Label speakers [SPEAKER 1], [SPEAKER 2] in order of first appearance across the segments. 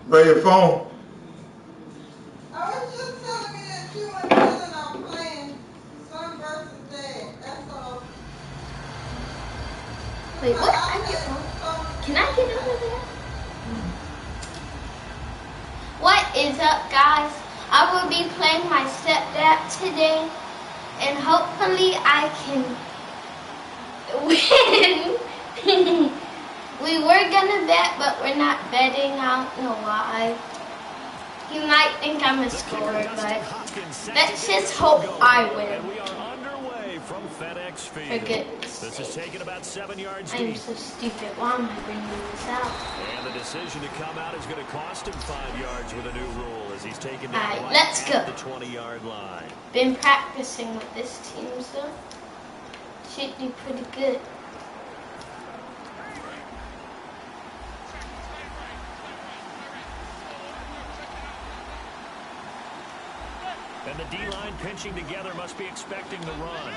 [SPEAKER 1] By your phone.
[SPEAKER 2] I was just telling me that you and Dylan are playing son versus dad. That's all.
[SPEAKER 3] Wait, what? Can I get over there? What is up, guys? I will be playing my stepdad today, and hopefully I can win. We were gonna bet, but we're not betting. I don't know why. You might think I'm a scorer, but let's just hope I win.
[SPEAKER 4] From FedEx Field.
[SPEAKER 3] Forget
[SPEAKER 4] this is taken about 7 yards
[SPEAKER 3] I'm
[SPEAKER 4] deep.
[SPEAKER 3] so stupid. Why am I bringing this out?
[SPEAKER 4] And the decision to come out is going to cost him 5 yards with a new rule as he's taken down
[SPEAKER 3] Alright, let's go.
[SPEAKER 4] the 20-yard line.
[SPEAKER 3] Been practicing with this team, so should do pretty good.
[SPEAKER 4] And the D-line pinching together must be expecting the run.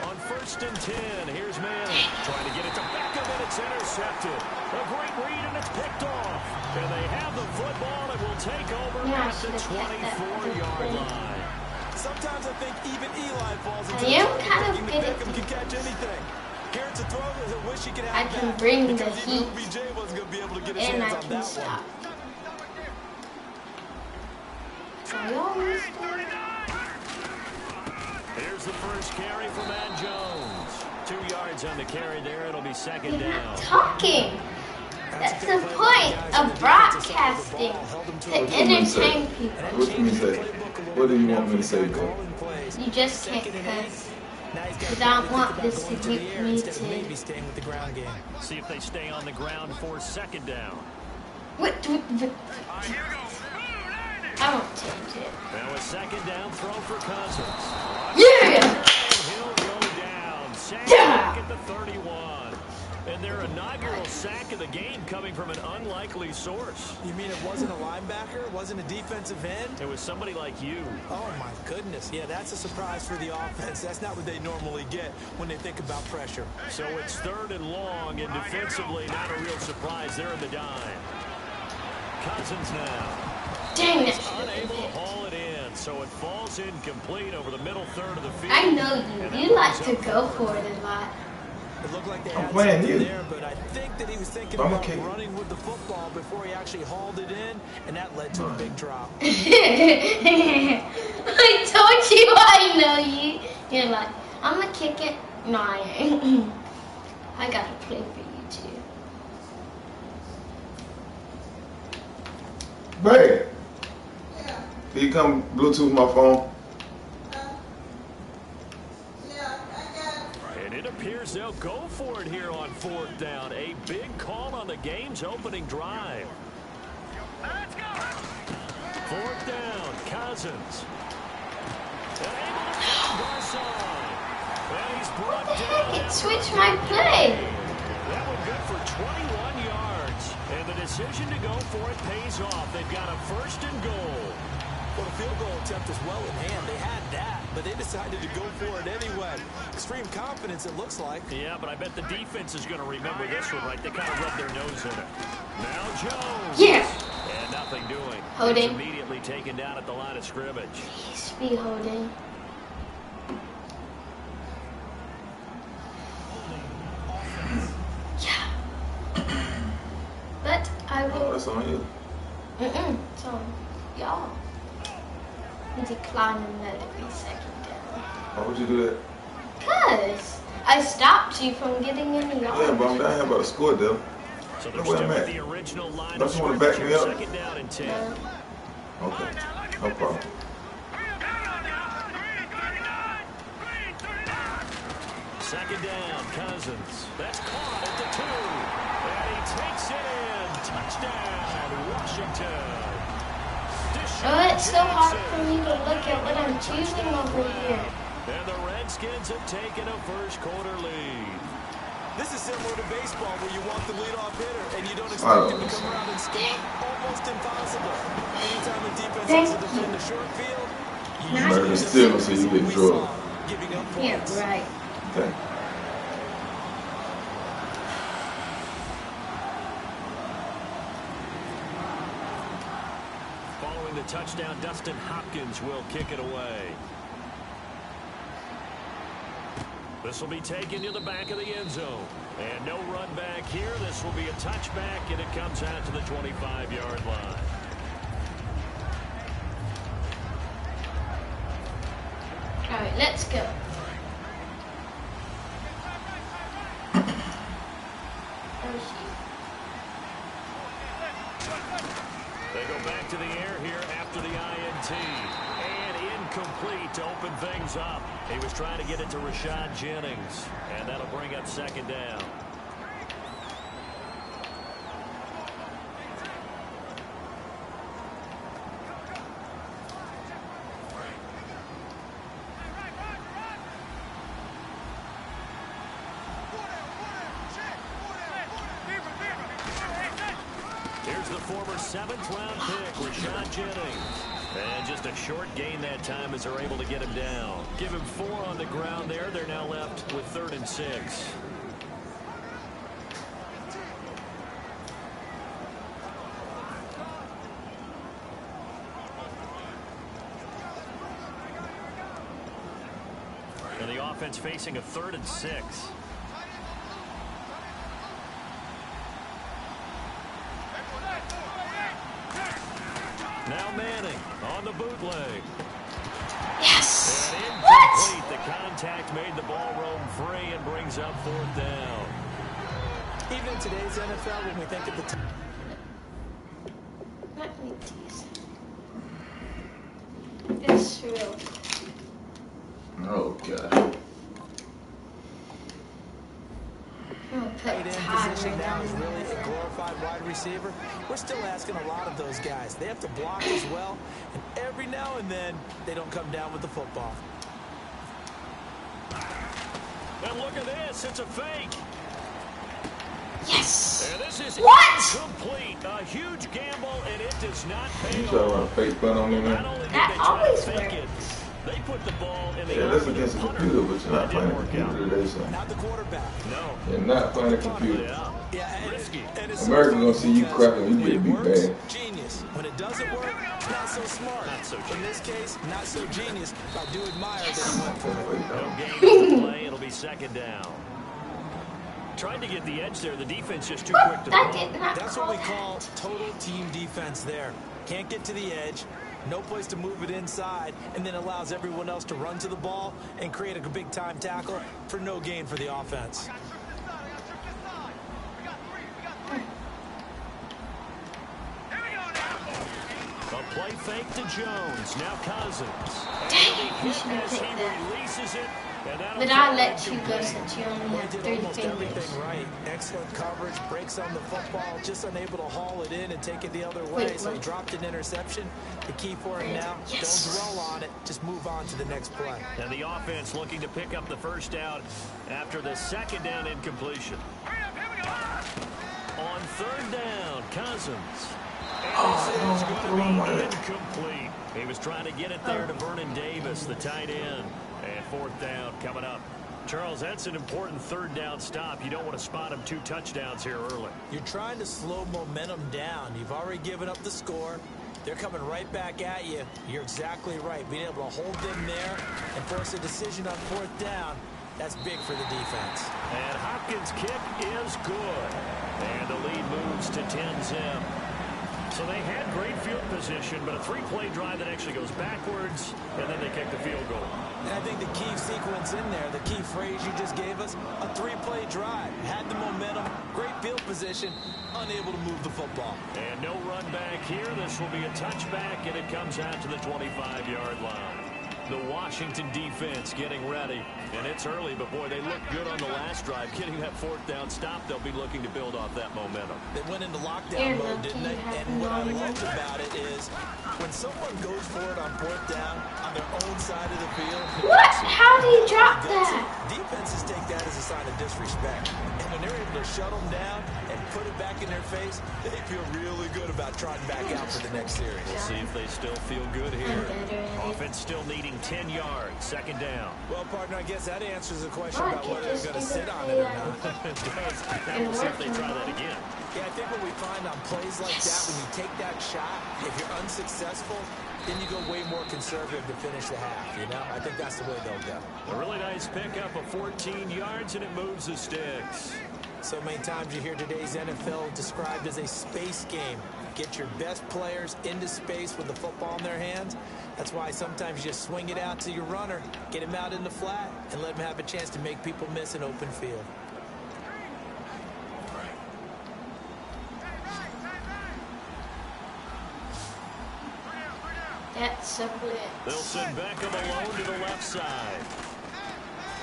[SPEAKER 4] On 1st and 10, here's Manning. Trying to get it to Beckham, and it's intercepted. A great read, and it's picked off. And they have the football, and will take over at the 24-yard line.
[SPEAKER 5] Sometimes I think even Eli falls into
[SPEAKER 3] I am kind of good at
[SPEAKER 5] Beckham can catch anything. Here it's a throw that I wish he could have.
[SPEAKER 3] I can bring the
[SPEAKER 5] because
[SPEAKER 3] heat,
[SPEAKER 5] OBJ wasn't going to be able to get his
[SPEAKER 3] and I
[SPEAKER 5] hands on
[SPEAKER 3] can
[SPEAKER 5] that
[SPEAKER 3] stop.
[SPEAKER 5] one.
[SPEAKER 4] Here's the first carry for Matt Jones. 2 yards on the carry there. It'll be 2nd
[SPEAKER 3] You're
[SPEAKER 4] down.
[SPEAKER 3] not talking. That's the point of broadcasting, to entertain people.
[SPEAKER 1] What can you say? What do you want me to say, bro?
[SPEAKER 3] You just can't because I don't want this to get me to.
[SPEAKER 4] See if they stay on the ground for 2nd down.
[SPEAKER 3] What? I won't change it.
[SPEAKER 4] Now a 2nd down throw for Cousins.
[SPEAKER 3] Yeah!
[SPEAKER 4] He'll go down. Sack at the 31. And their inaugural sack of the game coming from an unlikely source.
[SPEAKER 5] You mean it wasn't a linebacker? It wasn't a defensive end?
[SPEAKER 4] It was somebody like you.
[SPEAKER 5] Oh, my goodness. Yeah, that's a surprise for the offense. That's not what they normally get when they think about pressure.
[SPEAKER 4] So it's 3rd and long, and defensively, not a real surprise. They're in the dime. Cousins now.
[SPEAKER 3] Dang it.
[SPEAKER 4] Unable to haul it in, so it falls incomplete over the middle third of the field.
[SPEAKER 3] I know you. You like to go for it a lot.
[SPEAKER 5] It looked like they
[SPEAKER 1] I'm
[SPEAKER 5] had
[SPEAKER 1] playing
[SPEAKER 5] something
[SPEAKER 1] you.
[SPEAKER 5] there, but I think that he was thinking
[SPEAKER 1] I'm
[SPEAKER 5] about
[SPEAKER 1] okay.
[SPEAKER 5] running with the football before he actually hauled it in, and that led to a big drop.
[SPEAKER 3] I told you I know you. You're like, I'm gonna kick it. No, I ain't. I gotta play for you too.
[SPEAKER 1] Babe,
[SPEAKER 2] Yeah.
[SPEAKER 1] can you come Bluetooth my phone?
[SPEAKER 2] Yeah, I got it.
[SPEAKER 4] And it appears they'll go for it here on 4th down. A big call on the game's opening drive. 4th down, Cousins. And able to find Garcon. And he's brought down.
[SPEAKER 3] It switched my play.
[SPEAKER 4] That one good for 21 yards. And the decision to go for it pays off. They've got a 1st and goal.
[SPEAKER 5] Well, the field goal attempt is well in hand. They had that, but they decided to go for it anyway. Extreme confidence, it looks like.
[SPEAKER 4] Yeah, but I bet the defense is going to remember this one, right? They kind of rubbed their nose in it. Now Jones.
[SPEAKER 3] Yeah.
[SPEAKER 4] And nothing doing.
[SPEAKER 3] Holding.
[SPEAKER 4] He's immediately taken down at the line of scrimmage.
[SPEAKER 3] Please be holding. Yeah. But I
[SPEAKER 1] Oh,
[SPEAKER 3] will.
[SPEAKER 1] that's on you.
[SPEAKER 3] It's on y'all. Decline and let it be 2nd down.
[SPEAKER 1] Why would you do that?
[SPEAKER 3] Because I stopped you from getting any yards.
[SPEAKER 1] Yeah, but I'm down here about to score, though.
[SPEAKER 4] So they're
[SPEAKER 1] Look where
[SPEAKER 4] still
[SPEAKER 1] I'm
[SPEAKER 4] with
[SPEAKER 1] at.
[SPEAKER 4] the original line
[SPEAKER 1] Don't
[SPEAKER 4] of
[SPEAKER 1] you want to
[SPEAKER 4] scrimmage
[SPEAKER 1] back me
[SPEAKER 4] here,
[SPEAKER 1] up?
[SPEAKER 4] 2nd down and 10.
[SPEAKER 3] No.
[SPEAKER 1] Okay, no problem.
[SPEAKER 4] Second down, Cousins. That's caught at the 2. And he takes it in. Touchdown, Washington.
[SPEAKER 3] Oh, it's so hard for me to look at what I'm choosing over here.
[SPEAKER 4] And the Redskins have taken a 1st quarter lead.
[SPEAKER 5] This is similar to baseball where you want the leadoff hitter and you don't expect him to come around and score. Almost impossible. Anytime the defense has to defend the short field, you
[SPEAKER 1] American still, so you get drilled.
[SPEAKER 5] giving up
[SPEAKER 3] Yeah,
[SPEAKER 5] points.
[SPEAKER 3] right.
[SPEAKER 1] Okay.
[SPEAKER 4] touchdown. Dustin Hopkins will kick it away. This will be taken to the back of the end zone. And no run back here. This will be a touchback, and it comes out to the 25-yard line.
[SPEAKER 3] All right, let's go.
[SPEAKER 4] They go back to the air here after the INT. And incomplete to open things up. He was trying to get it to Rashad Jennings. And that'll bring up second down. Here's the former 7th-round pick, Rashad Jennings. And just a short gain that time as they're able to get him down. Give him 4 on the ground there. They're now left with 3rd and 6. And the offense facing a 3rd and 6. Now Manning on the bootleg.
[SPEAKER 3] Yes.
[SPEAKER 4] And incomplete. The contact made the ball roam free and brings up 4th down.
[SPEAKER 5] Even in today's NFL, when we think of the time.
[SPEAKER 3] Let me tease. It's real.
[SPEAKER 1] Oh, God.
[SPEAKER 5] Tight end position now is really a glorified wide receiver. We're still asking a lot of those guys. They have to block as well, and every now and then they don't come down with the football.
[SPEAKER 4] And look at this, it's a fake.
[SPEAKER 3] Yes.
[SPEAKER 4] And this is
[SPEAKER 3] What?
[SPEAKER 4] incomplete. A huge gamble, and it does not pay
[SPEAKER 1] You try to run a
[SPEAKER 4] off.
[SPEAKER 1] fake punt on me,
[SPEAKER 4] Not
[SPEAKER 1] man?
[SPEAKER 4] only did
[SPEAKER 3] That
[SPEAKER 4] they try to
[SPEAKER 3] always
[SPEAKER 4] fake it,
[SPEAKER 3] works.
[SPEAKER 4] they put the ball in the
[SPEAKER 1] Yeah, that's
[SPEAKER 4] arm of
[SPEAKER 1] against
[SPEAKER 4] the
[SPEAKER 1] the
[SPEAKER 4] punter.
[SPEAKER 1] computer, but you're not
[SPEAKER 4] That
[SPEAKER 1] playing
[SPEAKER 4] didn't
[SPEAKER 1] the
[SPEAKER 4] work
[SPEAKER 1] computer
[SPEAKER 4] out.
[SPEAKER 1] today, son.
[SPEAKER 5] Not the quarterback.
[SPEAKER 4] No.
[SPEAKER 1] You're not playing the computer.
[SPEAKER 4] Yeah. Risky.
[SPEAKER 5] And it's
[SPEAKER 1] America's
[SPEAKER 5] so
[SPEAKER 1] gonna see you
[SPEAKER 5] because
[SPEAKER 1] crapping, you
[SPEAKER 5] when
[SPEAKER 1] better
[SPEAKER 5] it
[SPEAKER 1] be
[SPEAKER 5] works,
[SPEAKER 1] bad.
[SPEAKER 5] genius. When it doesn't work, not so smart.
[SPEAKER 4] Not so
[SPEAKER 5] In this case, not so genius. I do admire that
[SPEAKER 3] Yes.
[SPEAKER 5] he went for it.
[SPEAKER 4] No gain on the play. It'll be second down. Tried to get the edge there. The defense just too quick to the
[SPEAKER 3] That
[SPEAKER 4] ball.
[SPEAKER 3] did not
[SPEAKER 5] That's
[SPEAKER 3] call
[SPEAKER 5] what we call
[SPEAKER 3] that.
[SPEAKER 5] total team defense there. Can't get to the edge, no place to move it inside, and then allows everyone else to run to the ball and create a big-time tackle for no gain for the offense.
[SPEAKER 4] A play fake to Jones. Now Cousins.
[SPEAKER 3] Dang,
[SPEAKER 4] And
[SPEAKER 3] you
[SPEAKER 4] the
[SPEAKER 3] should
[SPEAKER 4] hit
[SPEAKER 3] have
[SPEAKER 4] as he
[SPEAKER 3] picked that.
[SPEAKER 4] releases it. And that'll
[SPEAKER 3] But
[SPEAKER 4] throw
[SPEAKER 3] I'll
[SPEAKER 4] it
[SPEAKER 3] let you go
[SPEAKER 4] incomplete.
[SPEAKER 3] since you only
[SPEAKER 5] He
[SPEAKER 3] have
[SPEAKER 5] did
[SPEAKER 3] 3
[SPEAKER 5] almost
[SPEAKER 3] fingers.
[SPEAKER 5] everything right. Excellent coverage, breaks on the football, just unable to haul it in and take it the other way.
[SPEAKER 3] Wait,
[SPEAKER 5] So he
[SPEAKER 3] what?
[SPEAKER 5] dropped an interception. The key for him now,
[SPEAKER 3] Yes.
[SPEAKER 5] don't dwell on it. Just move on to the next play.
[SPEAKER 4] And the offense looking to pick up the first down after the second down incompletion. On 3rd down, Cousins. And this is going to be incomplete. He was trying to get it there to Vernon Davis, the tight end. And 4th down coming up. Charles, that's an important 3rd down stop. You don't want to spot him 2 touchdowns here early.
[SPEAKER 5] You're trying to slow momentum down. You've already given up the score. They're coming right back at you. You're exactly right. Being able to hold them there and force a decision on 4th down, that's big for the defense.
[SPEAKER 4] And Hopkins' kick is good. And the lead moves to 10-zip. So they had great field position, but a 3-play drive that actually goes backwards, and then they kick the field goal.
[SPEAKER 5] And I think the key sequence in there, the key phrase you just gave us, a 3-play drive. Had the momentum, great field position, unable to move the football.
[SPEAKER 4] And no run back here. This will be a touchback, and it comes out to the 25-yard line. The Washington defense getting ready. And it's early, but boy, they look good on the last drive. Getting that 4th down stop, they'll be looking to build off that momentum.
[SPEAKER 5] They went into lockdown
[SPEAKER 3] They're
[SPEAKER 5] mode,
[SPEAKER 3] lucky
[SPEAKER 5] didn't
[SPEAKER 3] you
[SPEAKER 5] they?
[SPEAKER 3] have
[SPEAKER 5] And what I
[SPEAKER 3] no
[SPEAKER 5] loved about it is when someone goes for it on 4th down on their own side of the field.
[SPEAKER 3] What? How do you drop that?
[SPEAKER 5] Defenses take that as a sign of disrespect. And when they're able able to shut them down and put it back in their face, they feel really good about trotting back out for the next series.
[SPEAKER 4] We'll see if they still feel good here. Offense still needing 10 yards, second down.
[SPEAKER 5] Well, partner, I guess that answers the question about whether they're going to sit on it or not.
[SPEAKER 4] It does. Now we'll see if they try that again.
[SPEAKER 5] Yeah, I think what we find on plays like that, when you take that shot, if you're unsuccessful, then you go way more conservative to finish the half, you know? I think that's the way they'll go.
[SPEAKER 4] A really nice pickup of 14 yards, and it moves the sticks.
[SPEAKER 5] So many times you hear today's NFL described as a space game. Get your best players into space with the football in their hands. That's why sometimes you just swing it out to your runner, get him out in the flat, and let him have a chance to make people miss an open field.
[SPEAKER 3] That's a blitz.
[SPEAKER 4] They'll send Beckham alone to the left side.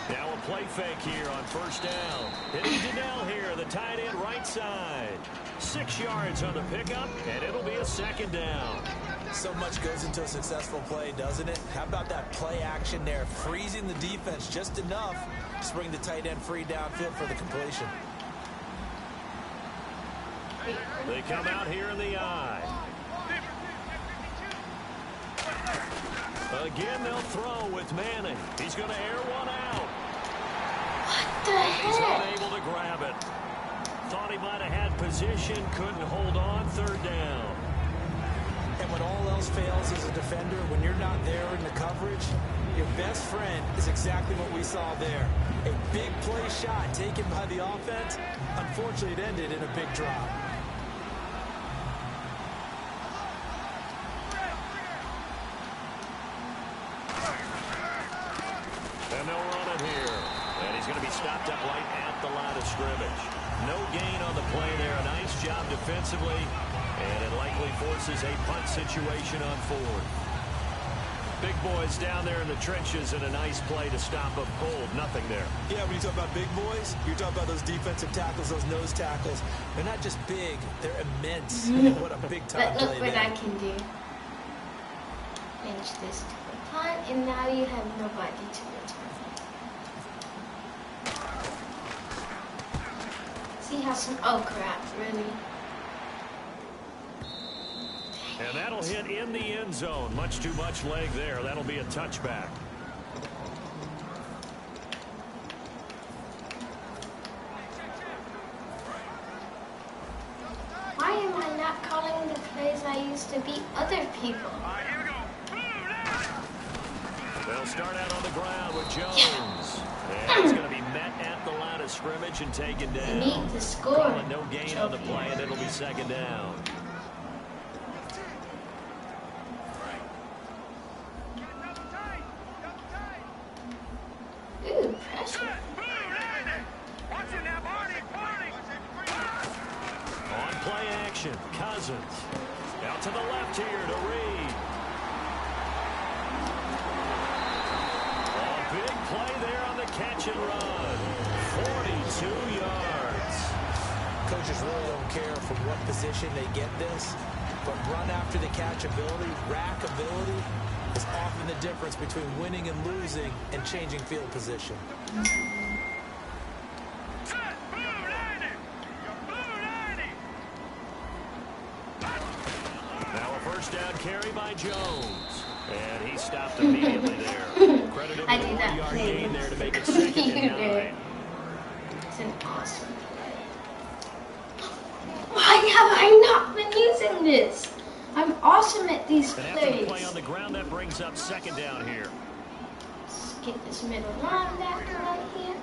[SPEAKER 4] Now a play fake here on first down. Hitting Donnell here, the tight end right side. 6 yards on the pickup, and it'll be a second down.
[SPEAKER 5] So much goes into a successful play, doesn't it? How about that play action there, freezing the defense just enough to bring the tight end free downfield for the completion.
[SPEAKER 4] They come out here in the eye. Again, they'll throw with Manning. He's going to air one out.
[SPEAKER 3] What the
[SPEAKER 4] He's
[SPEAKER 3] heck?
[SPEAKER 4] unable to grab it. Thought he might have had position, couldn't hold on, third down.
[SPEAKER 5] And when all else fails as a defender, when you're not there in the coverage, your best friend is exactly what we saw there. A big play shot taken by the offense. Unfortunately, it ended in a big drop.
[SPEAKER 4] And they'll run it here. And he's going to be stopped up right at the line of scrimmage. No gain on the play there. A nice job defensively. And it likely forces a punt situation on fourth. Big boys down there in the trenches and a nice play to stop a cold. Nothing there.
[SPEAKER 5] Yeah, when you talk about big boys, you're talking about those defensive tackles, those nose tackles. They're not just big, they're immense. What a big time
[SPEAKER 3] But look
[SPEAKER 5] play
[SPEAKER 3] what
[SPEAKER 5] there.
[SPEAKER 3] I can do. Change this to a punt, and now you have nobody to return. See how some... Oh, crap, really?
[SPEAKER 4] And that'll hit in the end zone. Much too much leg there. That'll be a touchback.
[SPEAKER 3] Why am I not calling the plays I used to beat other people?
[SPEAKER 4] They'll start out on the ground with Jones. And he's going to be met at the line of scrimmage and taken down.
[SPEAKER 3] I need to score.
[SPEAKER 4] Calling no gain on the play, and it'll be second down.
[SPEAKER 3] Ooh, pressure.
[SPEAKER 4] On play action, Cousins. Out to the left here to Reed. A big play there on the catch and run. 42 yards.
[SPEAKER 5] Coaches really don't care from what position they get this, but run after the catch ability, rack ability, is often the difference between winning and losing and changing field position.
[SPEAKER 4] Now a first down carry by Jones. And he stopped immediately there. Credit him
[SPEAKER 3] I
[SPEAKER 4] with a
[SPEAKER 3] did that
[SPEAKER 4] 1-yard
[SPEAKER 3] play.
[SPEAKER 4] gain there to make it second
[SPEAKER 3] You
[SPEAKER 4] and
[SPEAKER 3] did.
[SPEAKER 4] 9.
[SPEAKER 3] It's an awesome play. Why have I not been using this? I'm awesome at these
[SPEAKER 4] And after the play
[SPEAKER 3] plays.
[SPEAKER 4] on the ground, that brings up second down here.
[SPEAKER 3] Let's get this middle linebacker right here.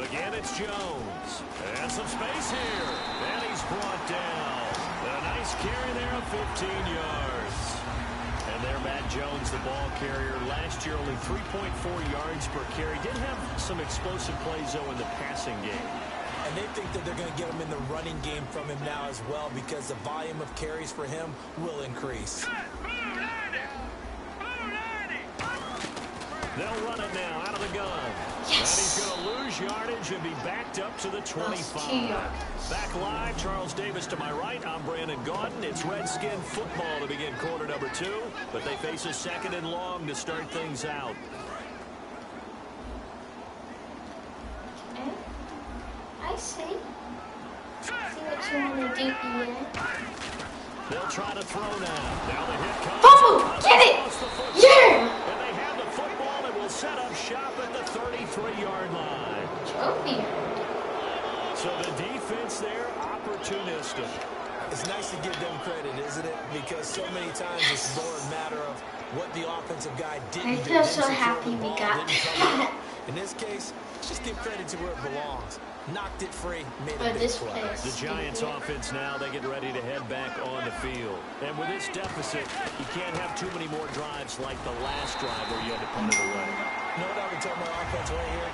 [SPEAKER 4] Again, it's Jones. And some space here. And he's brought down. A nice carry there of 15 yards. And there, Matt Jones, the ball carrier. Last year, only 3.4 yards per carry. Did have some explosive plays, though, in the passing game.
[SPEAKER 5] And they think that they're going to get him in the running game from him now as well, because the volume of carries for him will increase.
[SPEAKER 4] They'll run it now out of the gun.
[SPEAKER 3] Yes.
[SPEAKER 4] And he's going to lose yardage and be backed up to the 25.
[SPEAKER 3] 2 yards.
[SPEAKER 4] Back live, Charles Davis to my right. I'm Brandon Gaudin. It's Redskin football to begin quarter number 2, but they face a second and long to start things out.
[SPEAKER 3] Okay. I see. See what you want to do here.
[SPEAKER 4] They'll try to throw now. Now the hit comes.
[SPEAKER 3] Oh, get it! Yeah!
[SPEAKER 4] And they have the football and will set up shop at the 33-yard line.
[SPEAKER 3] Trophy.
[SPEAKER 4] So the defense there, opportunistic.
[SPEAKER 5] It's nice to give them credit, isn't it? Because so many times it's more a matter of what the offensive guy didn't do.
[SPEAKER 3] I feel so happy we got that.
[SPEAKER 5] In this case, just give credit to where it belongs. Knocked it free, made a big
[SPEAKER 3] This
[SPEAKER 5] play.
[SPEAKER 3] place.
[SPEAKER 4] The Giants offense now, they get ready to head back on the field. And with this deficit, you can't have too many more drives like the last drive where you had to punt it away.
[SPEAKER 5] No doubt we talk about offense right here.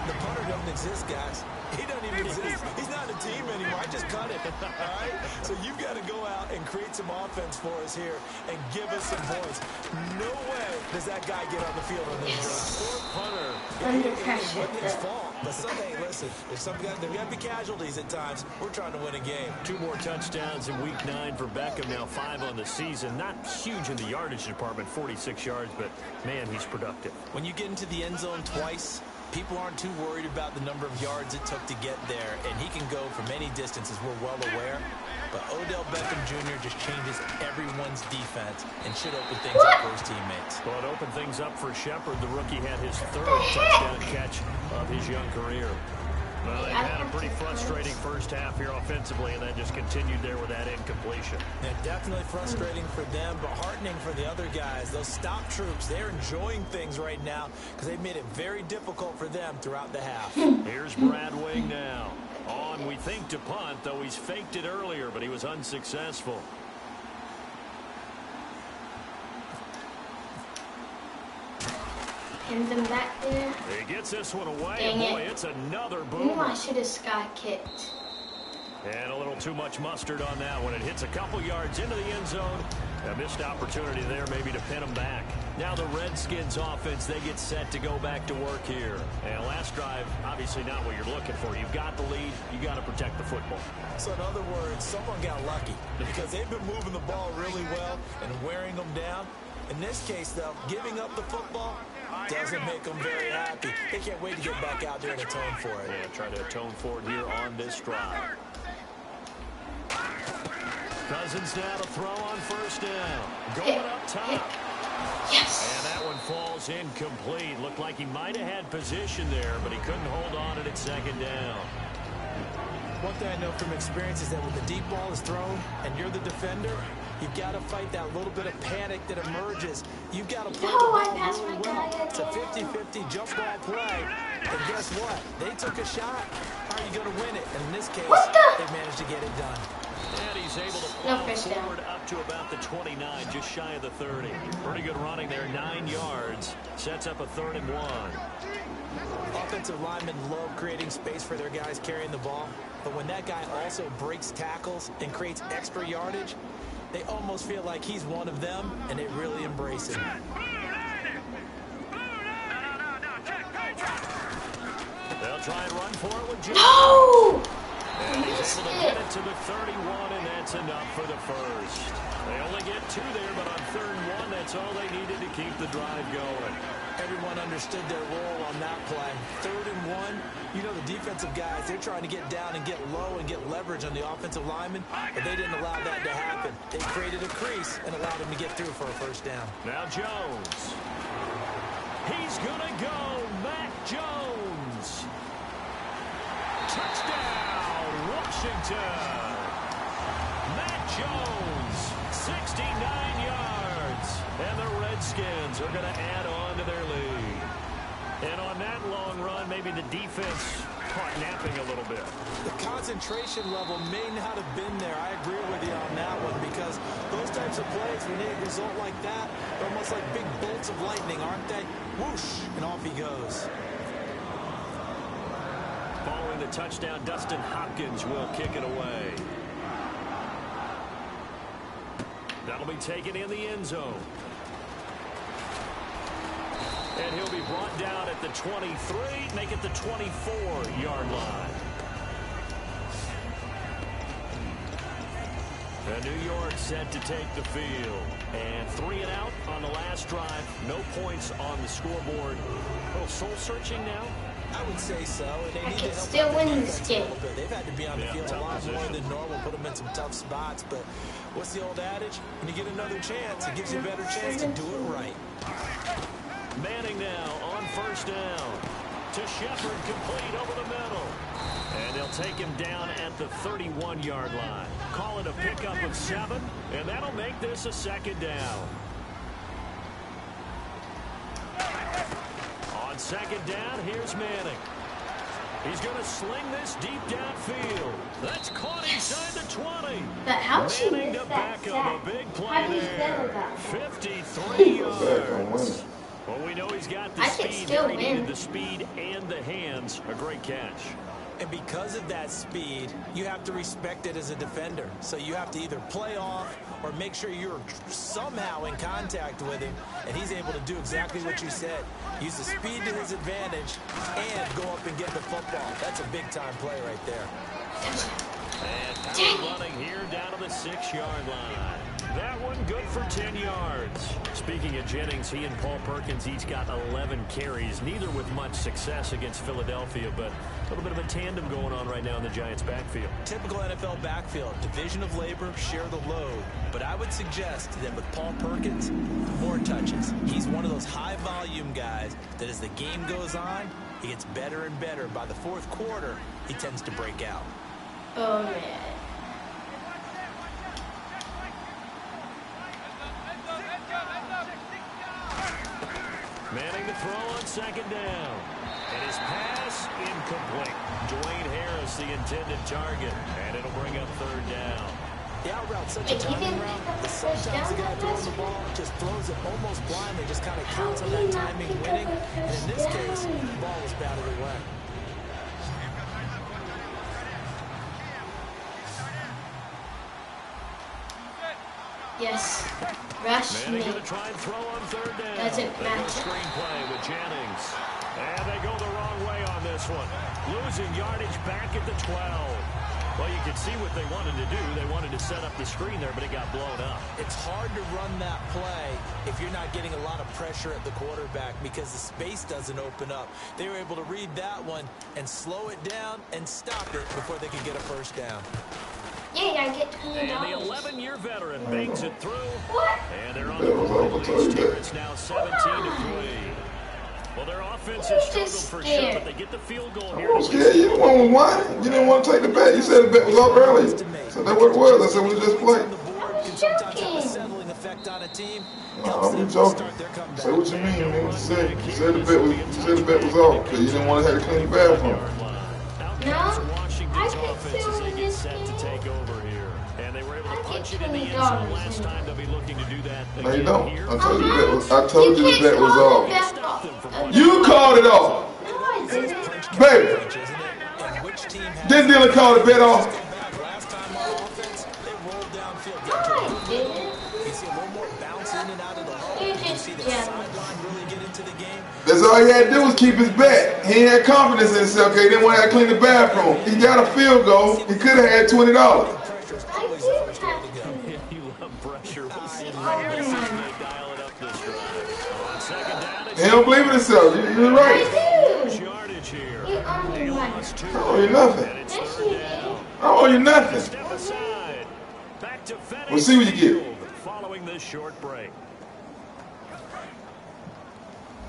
[SPEAKER 5] The punter doesn't exist, guys. He doesn't even exist. He's not a team anymore. I just cut it. All right? So you've got to go out and create some offense for us here and give us some points. No way does that guy get on the field on this drive.
[SPEAKER 4] Poor punter.
[SPEAKER 3] Under
[SPEAKER 5] It
[SPEAKER 3] pressure.
[SPEAKER 5] wasn't his fault. But hey, listen, if some guys, there got to be casualties at times. We're trying to win a game.
[SPEAKER 4] 2 more touchdowns in week 9 for Beckham, now 5 on the season. Not huge in the yardage department, 46 yards, but man, he's productive.
[SPEAKER 5] When you get into the end zone twice, people aren't too worried about the number of yards it took to get there, and he can go from any distances, we're well aware. But Odell Beckham Jr. just changes everyone's defense and should open things up for his teammates.
[SPEAKER 4] Well, it opened things up for Shepard. The rookie had his 3rd touchdown catch of his young career. Well, they've had a pretty frustrating first half here offensively, and that just continued there with that incompletion.
[SPEAKER 5] Yeah, definitely frustrating for them, but heartening for the other guys. Those stop troops, they're enjoying things right now because they've made it very difficult for them throughout the half.
[SPEAKER 4] Here's Brad Wing now. On, we think, to punt, though he's faked it earlier, but he was unsuccessful.
[SPEAKER 3] Pin them back there.
[SPEAKER 4] He gets this one away.
[SPEAKER 3] Dang
[SPEAKER 4] Boy,
[SPEAKER 3] it.
[SPEAKER 4] it's another
[SPEAKER 3] I
[SPEAKER 4] boomer.
[SPEAKER 3] should have sky kicked.
[SPEAKER 4] And a little too much mustard on that one. It hits a couple yards into the end zone. A missed opportunity there maybe to pin them back. Now the Redskins offense, they get set to go back to work here. And last drive, obviously not what you're looking for. You've got the lead. You got to protect the football.
[SPEAKER 5] So in other words, someone got lucky because they've been moving the ball really well and wearing them down. In this case, though, giving up the football doesn't make them very happy. They can't wait to get back out there and atone for it.
[SPEAKER 4] Yeah, try to atone for it here on this drive. Cousins now to throw on first down. Going up top.
[SPEAKER 3] Yes.
[SPEAKER 4] And that one falls incomplete. Looked like he might have had position there, but he couldn't hold on at second down.
[SPEAKER 5] One thing I know from experience is that when the deep ball is thrown and you're the defender, you've got to fight that little bit of panic that emerges. You've got to play the ball really well. It's a 50-50 jump ball play. And guess what? They took a shot. How are you going to win it? And in this case, they managed to get it done.
[SPEAKER 4] And he's able to plow forward up to about the 29, just shy of the 30. Pretty good running there, 9 yards. Sets up a 3rd and 1.
[SPEAKER 5] Offensive linemen love creating space for their guys carrying the ball. But when that guy also breaks tackles and creates extra yardage, they almost feel like he's one of them, and they really embrace him.
[SPEAKER 4] They'll try and run for it with Jones.
[SPEAKER 3] No!
[SPEAKER 4] And he's able to get it to the 31, and that's enough for the first. They only get 2 there, but on 3rd and 1, that's all they needed to keep the drive going.
[SPEAKER 5] Everyone understood their role on that play. 3rd and 1, you know the defensive guys, they're trying to get down and get low and get leverage on the offensive lineman, but they didn't allow that to happen. They created a crease and allowed him to get through for a first down.
[SPEAKER 4] Now Jones. He's going to go. Mac Jones. Touchdown, Washington. Mac Jones, 69 yards. And the Redskins are going to add on to their lead. And on that long run, maybe the defense caught napping a little bit.
[SPEAKER 5] The concentration level may not have been there. I agree with you on that one because those types of plays, when they result like that, they're almost like big bolts of lightning, aren't they? Whoosh, and off he goes.
[SPEAKER 4] Following the touchdown, Dustin Hopkins will kick it away. That'll be taken in the end zone. And he'll be brought down at the 23, make it the 24-yard line. And New York set to take the field. And 3 and out on the last drive. No points on the scoreboard. A little soul-searching now.
[SPEAKER 5] I would say so. And they
[SPEAKER 3] I
[SPEAKER 5] need
[SPEAKER 3] could
[SPEAKER 5] to help
[SPEAKER 3] still
[SPEAKER 5] out
[SPEAKER 3] win
[SPEAKER 5] the
[SPEAKER 3] this
[SPEAKER 5] defense a
[SPEAKER 3] game.
[SPEAKER 5] little bit. They've had to be on the field a lot more than normal, put them in some tough spots. But what's the old adage? When you get another chance, it gives you a better chance to do it right.
[SPEAKER 4] Manning now on first down. To Shepard, complete over the middle. And they'll take him down at the 31-yard line. Call it a pickup of 7, and that'll make this a second down. On second down, here's Manning. He's going to sling this deep downfield. That's caught inside the 20.
[SPEAKER 3] But how she
[SPEAKER 4] Manning
[SPEAKER 3] missed
[SPEAKER 4] to
[SPEAKER 3] that
[SPEAKER 4] back up
[SPEAKER 3] sack?
[SPEAKER 4] a big play
[SPEAKER 3] How do you feel
[SPEAKER 4] there.
[SPEAKER 3] about that?
[SPEAKER 4] 53 yards. Well, we know he's got the
[SPEAKER 3] I could
[SPEAKER 4] speed.
[SPEAKER 3] still
[SPEAKER 4] He needed
[SPEAKER 3] win.
[SPEAKER 4] the speed and the hands. A great catch.
[SPEAKER 5] And because of that speed, you have to respect it as a defender. So you have to either play off or make sure you're somehow in contact with him, and he's able to do exactly what you said. Use the speed to his advantage and go up and get the football. That's a big-time play right there.
[SPEAKER 4] And power running here down to the 6-yard line. That one good for 10 yards. Speaking of Jennings, he and Paul Perkins each got 11 carries, neither with much success against Philadelphia, but a little bit of a tandem going on right now in the Giants' backfield.
[SPEAKER 5] Typical NFL backfield, division of labor, share the load. But I would suggest that with Paul Perkins, more touches. He's one of those high-volume guys that as the game goes on, he gets better and better. By the fourth quarter, he tends to break out.
[SPEAKER 3] Oh, man.
[SPEAKER 4] Manning to throw on second down. And his pass incomplete. Dwayne Harris, the intended target. And it'll bring up third down.
[SPEAKER 5] The out route, such a timing route, that sometimes the guy throwing the ball just throws it almost blindly, just kind of counts on that timing winning. And in this case, the ball was batted away.
[SPEAKER 3] Yes. Rush me.
[SPEAKER 4] Manning going to try and throw on third down.
[SPEAKER 3] Doesn't
[SPEAKER 4] They go
[SPEAKER 3] matter.
[SPEAKER 4] screenplay with Jennings. And they go the wrong way on this one. Losing yardage back at the 12. Well, you can see what they wanted to do. They wanted to set up the screen there, but it got blown up.
[SPEAKER 5] It's hard to run that play if you're not getting a lot of pressure at the quarterback because the space doesn't open up. They were able to read that one and slow it down and stop it before they could get a first down.
[SPEAKER 3] Yeah, I get
[SPEAKER 4] And the
[SPEAKER 3] $20.
[SPEAKER 4] 11-year veteran bangs it through.
[SPEAKER 3] What?
[SPEAKER 4] And they're on the board against here. It's now 17-3. Well, their offense has struggled for sure, but they get the field goal here.
[SPEAKER 1] I'm scared. You the one was whining. You didn't want to take the bet. You said the bet was up early. So that's what it was. I said we just played. I'm joking. Say what you mean, man. You said the bet was off because you didn't want to have to clean the bathroom.
[SPEAKER 3] No, I
[SPEAKER 4] Washington's
[SPEAKER 3] could
[SPEAKER 4] offense
[SPEAKER 3] still
[SPEAKER 4] as they
[SPEAKER 3] win
[SPEAKER 4] get
[SPEAKER 3] this
[SPEAKER 4] set to
[SPEAKER 3] game.
[SPEAKER 4] take over here. And they were able to
[SPEAKER 3] I
[SPEAKER 4] punch
[SPEAKER 3] get
[SPEAKER 4] it in the end zone
[SPEAKER 3] $20
[SPEAKER 4] last time. They'll be looking to do that
[SPEAKER 1] No, you
[SPEAKER 4] again
[SPEAKER 1] don't.
[SPEAKER 4] here.
[SPEAKER 1] I told you the bet was off.
[SPEAKER 4] Stop them from punching.
[SPEAKER 1] You called it off.
[SPEAKER 3] No, I didn't.
[SPEAKER 1] Baby. Didn't Dylan call the bet off?
[SPEAKER 5] Last time on offense, they rolled downfield.
[SPEAKER 3] No, I didn't.
[SPEAKER 5] You see a little more bounce in and out of the hole.
[SPEAKER 3] You
[SPEAKER 5] You
[SPEAKER 3] just
[SPEAKER 5] see the
[SPEAKER 3] jealous.
[SPEAKER 5] sideline really get into the game.
[SPEAKER 1] That's all he had to do was keep his bet. He ain't had confidence in himself because he didn't want to have to clean the bathroom. He got a field goal. He could have had $20.
[SPEAKER 3] I did have to.
[SPEAKER 4] You love pressure. We'll see if they dial it up this drive. On second down,
[SPEAKER 1] He don't believe in himself. You're
[SPEAKER 3] I
[SPEAKER 1] right.
[SPEAKER 3] do.
[SPEAKER 4] yardage here.
[SPEAKER 3] You owe me money.
[SPEAKER 1] I don't owe you nothing.
[SPEAKER 4] And it's
[SPEAKER 3] Yes,
[SPEAKER 4] third
[SPEAKER 3] you
[SPEAKER 4] down.
[SPEAKER 3] do.
[SPEAKER 1] I don't owe you nothing.
[SPEAKER 4] Step aside. Back to FedEx
[SPEAKER 1] We'll see what you get.
[SPEAKER 4] Field following this short break.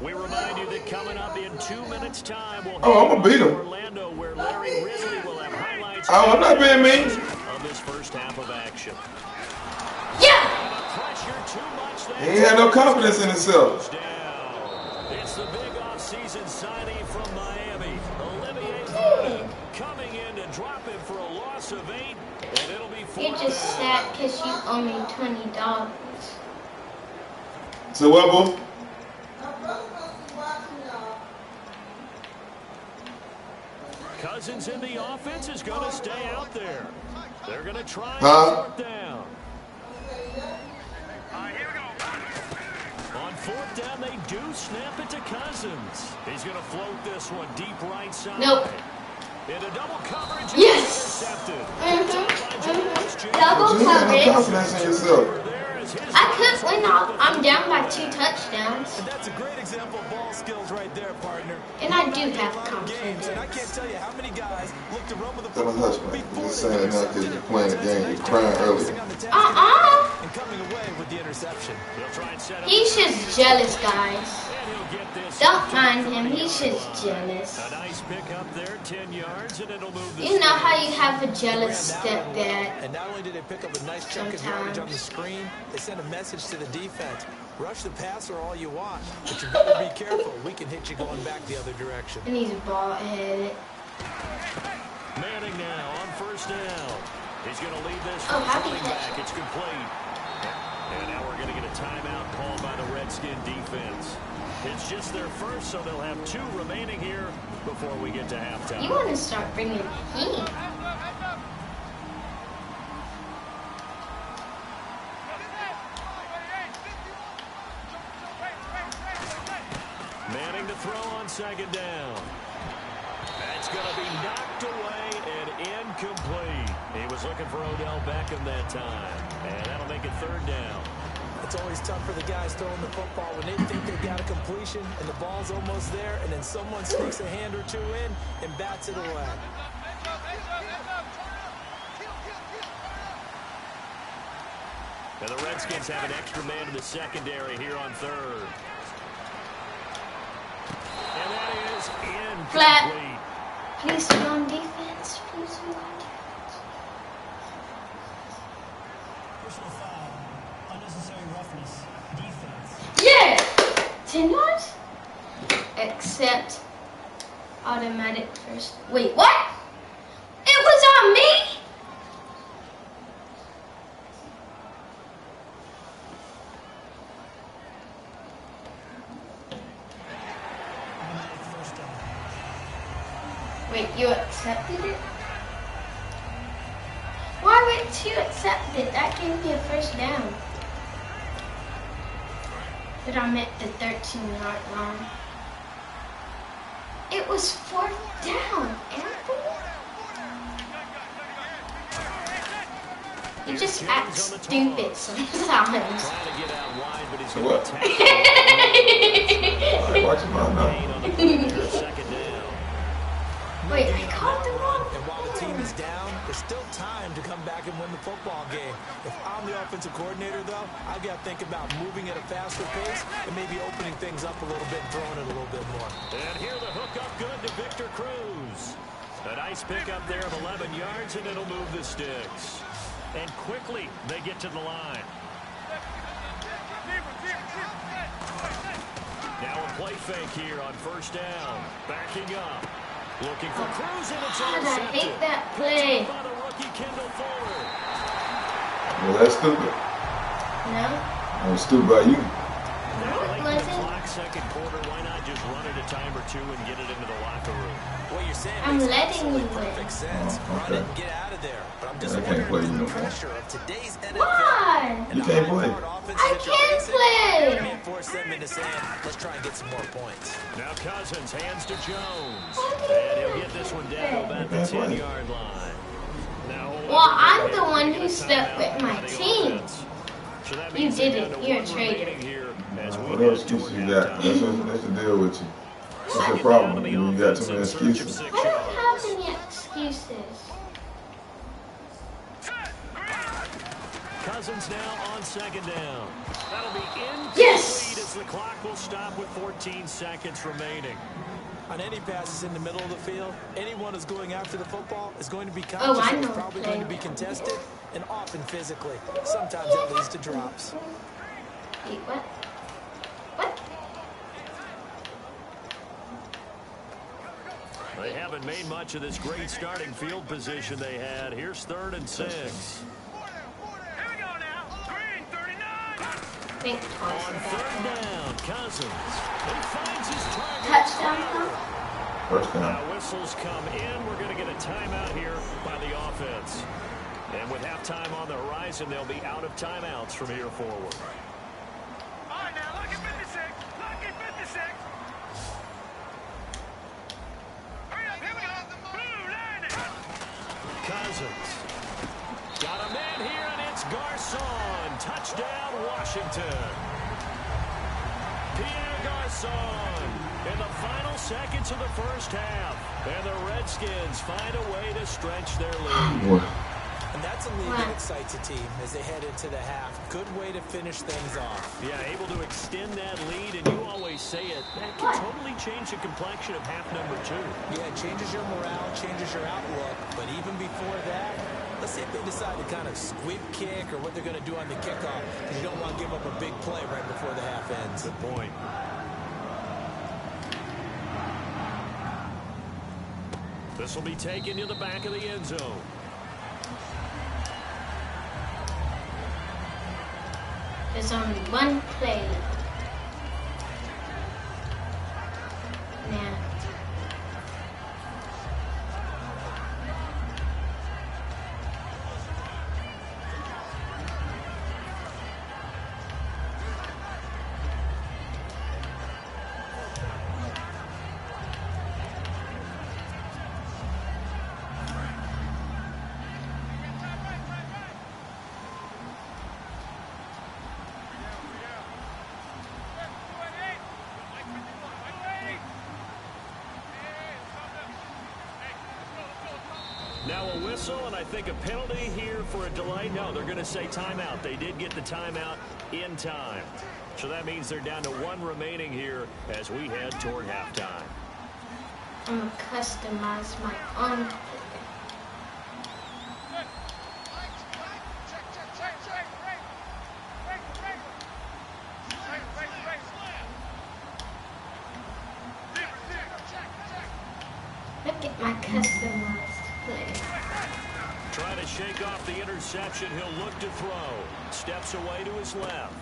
[SPEAKER 4] We remind you that coming up in 2 minutes' time, we'll
[SPEAKER 1] Oh, I'm gonna beat him.
[SPEAKER 4] Orlando, where Larry Ridley will have highlights
[SPEAKER 1] Oh, I'm not being mean.
[SPEAKER 4] of this first half of action.
[SPEAKER 3] Yeah.
[SPEAKER 4] And the pressure too much there.
[SPEAKER 1] He ain't had no confidence in himself.
[SPEAKER 4] Down. It's the big offseason signing from Miami, Olivier
[SPEAKER 3] Good.
[SPEAKER 4] coming in to drop him for a loss of 8, and it'll be
[SPEAKER 3] You're
[SPEAKER 4] 4th
[SPEAKER 3] just
[SPEAKER 4] down.
[SPEAKER 3] sad because you owe me $20.
[SPEAKER 1] So what, boo?
[SPEAKER 2] My brother must be watching y'all.
[SPEAKER 4] Cousins in the offense is going to stay out there. They're going to try and
[SPEAKER 1] Huh?
[SPEAKER 4] 4th down. On 4th down, they do snap it to Cousins. He's going to float this one deep right side.
[SPEAKER 3] Nope.
[SPEAKER 4] Into double coverage.
[SPEAKER 3] Yes.
[SPEAKER 4] Intercepted.
[SPEAKER 3] Double
[SPEAKER 1] But you ain't had no
[SPEAKER 3] coverage.
[SPEAKER 1] confidence in yourself.
[SPEAKER 4] There as
[SPEAKER 3] I could win. I'm down by 2 touchdowns.
[SPEAKER 5] And that's a great example of ball skills right there, partner.
[SPEAKER 3] And I do have confidence.
[SPEAKER 5] And I can't tell you how many guys look to run with the
[SPEAKER 1] Tell him hush, man. You're just saying it now because you're playing the game. You're crying earlier.
[SPEAKER 5] And coming away with the interception.
[SPEAKER 3] He's just jealous, guys. Don't mind him. He's just jealous.
[SPEAKER 4] A nice pick up there, 10 yards, and it'll move the
[SPEAKER 3] You know how you have a jealous stepdad.
[SPEAKER 5] And not only did they pick up a nice chunk of yardage on the screen, they sent a message to the defense. Rush the passer all you want, but you better be careful. We can hit you going back the other direction.
[SPEAKER 3] And he's ball-headed.
[SPEAKER 4] Manning now on first down. He's going to lead this
[SPEAKER 3] running
[SPEAKER 4] back. It's complete. And now we're going to get a timeout called by the Redskin defense. It's just their first, so they'll have 2 remaining here before we get to halftime.
[SPEAKER 3] You want to start bringing heat.
[SPEAKER 4] Manning to throw on second down. That's going to be knocked away and incomplete. He was looking for Odell Beckham that time, and that'll make it third down.
[SPEAKER 5] It's always tough for the guys throwing the football when they think they got a completion and the ball's almost there, and then someone sneaks a hand or 2 in and bats it away.
[SPEAKER 4] And the Redskins have an extra man in the secondary here on third. And that is incomplete.
[SPEAKER 3] Flat. Please be on defense. Please be on defense.
[SPEAKER 6] Personal foul. Unnecessary roughness. Defense.
[SPEAKER 3] Yeah! 10 yards? Except automatic first. Wait, what? It was on me?
[SPEAKER 6] Automatic first down.
[SPEAKER 3] Wait, you accepted it? Why would you accept it? That gave me a first down. But I'm at the 13-yard line. It was 4th down, Anthony. You just act stupid sometimes.
[SPEAKER 1] So what? Watch your mouth now.
[SPEAKER 3] Wait, I caught the wrong.
[SPEAKER 5] And while the team is down, there's still time to come back and win the football game. If I'm the offensive coordinator, though, I've got to think about moving at a faster pace and maybe opening things up a little bit and throwing it a little bit more.
[SPEAKER 4] And here the hook up good to Victor Cruz. A nice pick up there of 11 yards, and it'll move the sticks. And quickly, they get to the line. Now a play fake here on first down. Backing up. Looking for Cruz, and it's
[SPEAKER 3] God, I
[SPEAKER 4] intercepted.
[SPEAKER 3] hate that play.
[SPEAKER 4] By the rookie Kendall Fuller.
[SPEAKER 1] Well, that's stupid.
[SPEAKER 3] No?
[SPEAKER 1] That was stupid by you.
[SPEAKER 3] No, it
[SPEAKER 4] Late in the
[SPEAKER 3] wasn't.
[SPEAKER 4] clock, second quarter. Why not just run it a time or 2 and get it into the locker room?
[SPEAKER 5] What you're saying
[SPEAKER 3] I'm
[SPEAKER 5] makes
[SPEAKER 3] letting you
[SPEAKER 5] absolutely
[SPEAKER 3] win.
[SPEAKER 5] perfect sense.
[SPEAKER 1] Oh,
[SPEAKER 5] Run it
[SPEAKER 1] okay.
[SPEAKER 5] and get out of there. But I'm just
[SPEAKER 1] I can't play you
[SPEAKER 5] wondering,
[SPEAKER 1] no
[SPEAKER 5] the
[SPEAKER 1] more.
[SPEAKER 5] pressure of today's NFL.
[SPEAKER 3] Why?
[SPEAKER 1] You can't play.
[SPEAKER 3] I can play.
[SPEAKER 5] Can't force them into saying, let's try and get some more points.
[SPEAKER 4] Now Cousins hands to Jones.
[SPEAKER 3] Why
[SPEAKER 4] And
[SPEAKER 3] can't
[SPEAKER 4] he'll
[SPEAKER 3] I
[SPEAKER 4] get this one down to about the
[SPEAKER 1] That's right.
[SPEAKER 4] 10-yard line. Now,
[SPEAKER 3] Well, I'm the one who stuck with my team.
[SPEAKER 4] So that
[SPEAKER 3] You
[SPEAKER 4] means they're
[SPEAKER 3] did it.
[SPEAKER 4] down to
[SPEAKER 3] You're a
[SPEAKER 4] 1
[SPEAKER 3] traitor.
[SPEAKER 4] remaining here as we
[SPEAKER 1] What
[SPEAKER 4] head
[SPEAKER 1] excuses
[SPEAKER 4] toward
[SPEAKER 1] you got?
[SPEAKER 4] halftime.
[SPEAKER 1] That's the deal with you. That's your
[SPEAKER 4] Second
[SPEAKER 1] problem.
[SPEAKER 4] down on the
[SPEAKER 1] You got
[SPEAKER 4] offense
[SPEAKER 1] too many
[SPEAKER 4] in search of
[SPEAKER 1] excuses.
[SPEAKER 4] 6
[SPEAKER 3] I don't
[SPEAKER 4] yards.
[SPEAKER 3] have any excuses.
[SPEAKER 4] Cousins now on second down. That'll be incomplete
[SPEAKER 3] Yes!
[SPEAKER 4] as the clock will stop with 14 seconds remaining.
[SPEAKER 5] On any passes in the middle of the field, anyone who's going after the football is going to be
[SPEAKER 3] Oh,
[SPEAKER 5] conscious
[SPEAKER 3] I
[SPEAKER 5] that it's
[SPEAKER 3] know.
[SPEAKER 5] probably going to be contested and often physically. Sometimes that leads to drops.
[SPEAKER 3] Wait, what? What?
[SPEAKER 4] They haven't made much of this great starting field position they had. Here's 3rd and 6.
[SPEAKER 3] Think twice
[SPEAKER 4] On
[SPEAKER 3] about
[SPEAKER 4] 3rd
[SPEAKER 3] that.
[SPEAKER 4] down, Cousins. He finds his target.
[SPEAKER 3] Touchdown, huh?
[SPEAKER 1] First down.
[SPEAKER 4] Now whistles come in. We're going to get a timeout here by the offense. And with halftime on the horizon, they'll be out of timeouts from here forward.
[SPEAKER 7] All right, now look at 56. Look at 56. Hurry up, here we go. Blue line it.
[SPEAKER 4] Cousins. Got a man here, and it's Garcon. Touchdown. Touchdown, Washington. Pierre Garçon in the final seconds of the first half. And the Redskins find a way to stretch their lead.
[SPEAKER 5] And that's a lead that excites a team as they head into the half. Good way to finish things off.
[SPEAKER 4] Yeah, able to extend that lead, and you always say it, that can totally change the complexion of half number 2.
[SPEAKER 5] Yeah, it changes your morale, changes your outlook. But even before that, let's see if they decide to kind of squib kick or what they're going to do on the kickoff, because you don't want to give up a big play right before the half ends.
[SPEAKER 4] Good point. This will be taken to the back of the end zone.
[SPEAKER 3] There's only one play left. Yeah.
[SPEAKER 4] Now a whistle, and I think a penalty here for a delay. No, they're going to say timeout. They did get the timeout in time. So that means they're down to 1 remaining here as we head toward halftime.
[SPEAKER 3] I'm going to customize my own. Look at my customized play.
[SPEAKER 4] Trying to shake off the interception. He'll look to throw. Steps away to his left.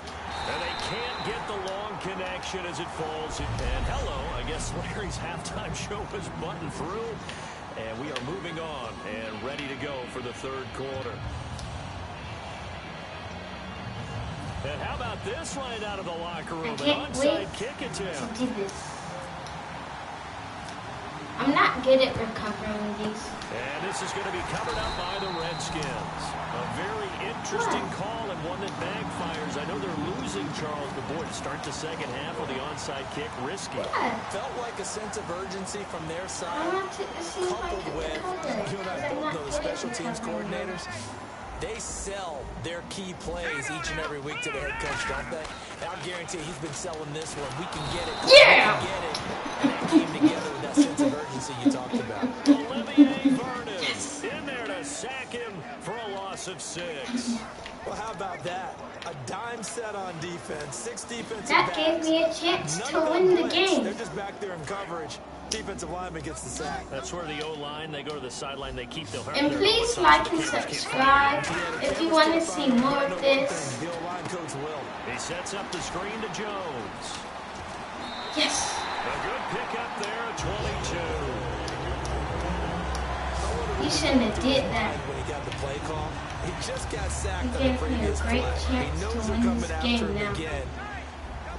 [SPEAKER 4] And they can't get the long connection as it falls. And hello, I guess Larry's halftime show is buttoned through. And we are moving on and ready to go for the third quarter. And how about this line out of the locker room? An onside kick attempt.
[SPEAKER 3] To do this. I'm not good at recovering these.
[SPEAKER 4] And this is going to be covered up by the Redskins. A very interesting call and one that backfires. I know they're losing, Charles, but boy, to start the second half with the onside kick, risky.
[SPEAKER 5] Felt like a sense of urgency from their side,
[SPEAKER 3] I want to see if I
[SPEAKER 5] coupled
[SPEAKER 3] can
[SPEAKER 5] with,
[SPEAKER 3] recover.
[SPEAKER 5] you and I both know the special teams coordinators. They sell their key plays each and every week to the head coach, don't they? And I guarantee he's been selling this one. We can get it.
[SPEAKER 3] Yeah!
[SPEAKER 5] We can get it. And that came together with that sense of urgency you talked about.
[SPEAKER 4] Olivier Vernon in there to sack him for a loss of 6.
[SPEAKER 5] Well, how about that? A dime set on defense. 6 defensive
[SPEAKER 3] That
[SPEAKER 5] backs.
[SPEAKER 3] gave me a chance
[SPEAKER 5] None
[SPEAKER 3] to
[SPEAKER 5] of
[SPEAKER 3] win
[SPEAKER 5] them
[SPEAKER 3] the
[SPEAKER 5] blitz.
[SPEAKER 3] game.
[SPEAKER 5] They're just back there in coverage. Defensive lineman gets the sack.
[SPEAKER 4] That's where the O-line, they go to the sideline, they keep the
[SPEAKER 3] And please like and subscribe if you want to see more of this.
[SPEAKER 5] The O-line coach will.
[SPEAKER 4] He sets up the screen to Jones.
[SPEAKER 3] Yes.
[SPEAKER 4] A good pick up there at 22.
[SPEAKER 3] You shouldn't have did that.
[SPEAKER 5] When he got the play call, he just got sacked
[SPEAKER 3] He
[SPEAKER 5] on the
[SPEAKER 3] gave me a
[SPEAKER 5] previous
[SPEAKER 3] great
[SPEAKER 5] play.
[SPEAKER 3] chance
[SPEAKER 5] He knows
[SPEAKER 3] to
[SPEAKER 5] they're
[SPEAKER 3] win
[SPEAKER 5] coming
[SPEAKER 3] this
[SPEAKER 5] after
[SPEAKER 3] game
[SPEAKER 5] him
[SPEAKER 3] now.
[SPEAKER 5] again.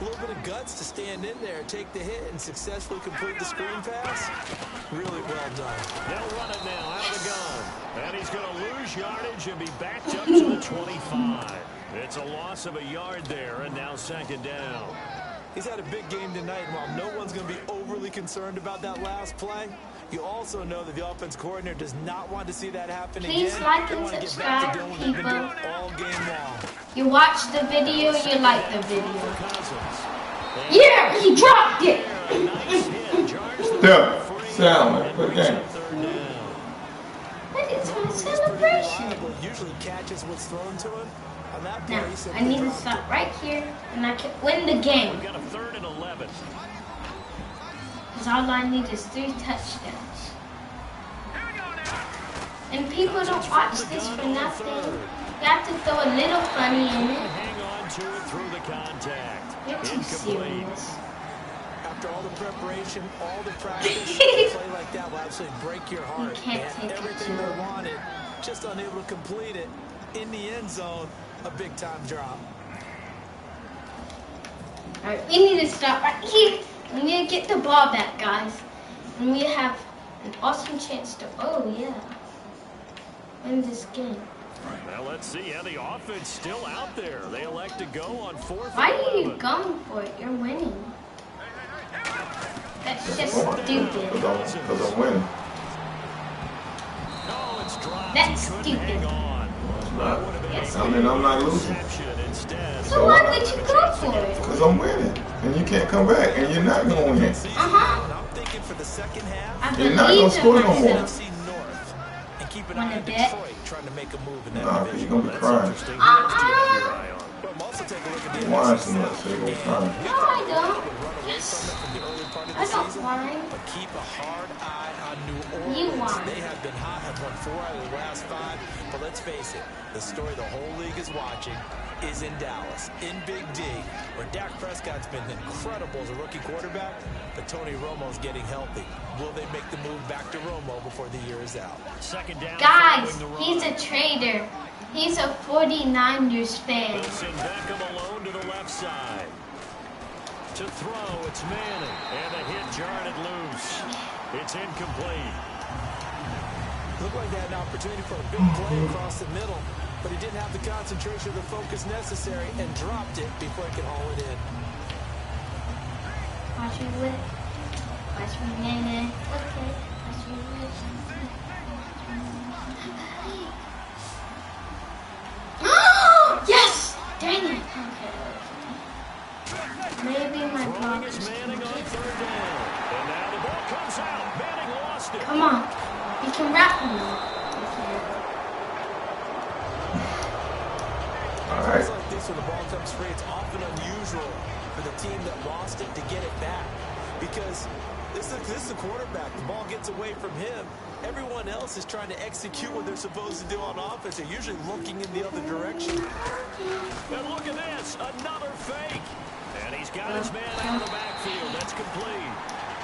[SPEAKER 5] A little bit of guts to stand in there, take the hit, and successfully complete the screen pass. Really well done.
[SPEAKER 4] They'll run it now out of the gun. And he's going to lose yardage and be backed up to the 25. It's a loss of a yard there, and now second down.
[SPEAKER 5] He's had a big game tonight, and while no one's going to be overly concerned about that last play, you also know that the offense coordinator does not want to see that happen
[SPEAKER 3] Please
[SPEAKER 5] again.
[SPEAKER 3] like
[SPEAKER 5] They
[SPEAKER 3] and
[SPEAKER 5] want to get back to
[SPEAKER 3] subscribe,
[SPEAKER 5] doing what they've been doing
[SPEAKER 3] people.
[SPEAKER 5] all game long.
[SPEAKER 3] You watch the video, you like the video.
[SPEAKER 4] Cousins.
[SPEAKER 3] Yeah, he dropped it.
[SPEAKER 4] A nice hit. Jars the
[SPEAKER 1] Yeah,
[SPEAKER 4] free
[SPEAKER 1] sound like
[SPEAKER 4] and
[SPEAKER 1] good
[SPEAKER 4] brings
[SPEAKER 1] game.
[SPEAKER 4] up third down.
[SPEAKER 3] But it's my
[SPEAKER 5] Pretty
[SPEAKER 3] celebration.
[SPEAKER 5] reliable. Usually catches what's thrown to him. On that play,
[SPEAKER 3] Now,
[SPEAKER 5] he
[SPEAKER 3] I
[SPEAKER 5] simply
[SPEAKER 3] need to
[SPEAKER 5] dropped
[SPEAKER 3] stop
[SPEAKER 5] it.
[SPEAKER 3] right here, and I can win the game.
[SPEAKER 4] We've got a 3rd and 11.
[SPEAKER 3] Because all I need is 3 touchdowns. And people don't watch this for nothing. You have to throw a little funny in it.
[SPEAKER 4] Hang on to it through the contact.
[SPEAKER 3] You're too
[SPEAKER 4] Incomplete.
[SPEAKER 3] serious.
[SPEAKER 5] After all the preparation, all the practice, a play like that will absolutely break your heart.
[SPEAKER 3] can't
[SPEAKER 5] They had
[SPEAKER 3] take it
[SPEAKER 5] everything
[SPEAKER 3] to
[SPEAKER 5] they
[SPEAKER 3] him.
[SPEAKER 5] wanted, just unable to complete it. In the end zone, a big-time drop.
[SPEAKER 3] Alright, we need to stop right here. We need to get the ball back, guys. And we have an awesome chance to, oh yeah, win this game.
[SPEAKER 4] Now let's see how the offense still out there. They elect to go on 4th.
[SPEAKER 3] Why are you going for it? You're winning. That's just stupid.
[SPEAKER 1] Because I'm winning.
[SPEAKER 4] Oh, it's dropped.
[SPEAKER 3] That's
[SPEAKER 4] Couldn't
[SPEAKER 3] stupid.
[SPEAKER 4] hang on.
[SPEAKER 3] Yes.
[SPEAKER 1] I mean, I'm not losing.
[SPEAKER 3] So why would you go for it?
[SPEAKER 1] Because I'm winning. And you can't come back. And you're not going to win.
[SPEAKER 5] I'm thinking for the second half.
[SPEAKER 1] You're not going to score no more.
[SPEAKER 5] See North and keep an eye
[SPEAKER 3] Wanna
[SPEAKER 5] on
[SPEAKER 3] bet?
[SPEAKER 5] Detroit trying to make a move in that
[SPEAKER 1] Nah, because
[SPEAKER 5] division.
[SPEAKER 1] you're going to be crying.
[SPEAKER 5] But I'm also taking a look at the
[SPEAKER 1] Why
[SPEAKER 5] NFC
[SPEAKER 1] so much? So you're going to be crying.
[SPEAKER 3] No, I don't.
[SPEAKER 5] run away from it from the early part of the
[SPEAKER 3] I don't
[SPEAKER 5] season.
[SPEAKER 3] whine.
[SPEAKER 5] But keep a hard eye on New
[SPEAKER 3] You
[SPEAKER 5] Orleans.
[SPEAKER 3] whine.
[SPEAKER 5] They have been hot, have won 4 out of the last 5. But let's face it, the story the whole league is watching is in Dallas, in Big D, where Dak Prescott's been incredible as a rookie quarterback, but Tony Romo's getting healthy. Will they make the move back to Romo before the year is out?
[SPEAKER 4] Second down.
[SPEAKER 3] Guys, he's a traitor. He's a 49ers fan.
[SPEAKER 4] Wilson Beckham alone to the left side. To throw, it's Manning. And a hit jarred it loose. It's incomplete.
[SPEAKER 5] Looked like they had an opportunity for a big play across the middle, but he didn't have the concentration or the focus necessary and dropped it before he could haul it in.
[SPEAKER 3] Watch me with it. Watch me, Nene. Okay. Watch me with it. Yes! Dang it. Okay. Maybe my block is
[SPEAKER 4] Manning on 3rd down. And now the ball comes out. Manning lost it.
[SPEAKER 3] Come on. You can wrap me.
[SPEAKER 1] All right.
[SPEAKER 5] It's like this when the ball comes free. It's often unusual for the team that lost it to get it back because this is the quarterback. The ball gets away from him. Everyone else is trying to execute what they're supposed to do on offense. They're usually looking in the other direction.
[SPEAKER 4] And look at this. Another fake. And he's got his man out of the backfield. That's complete.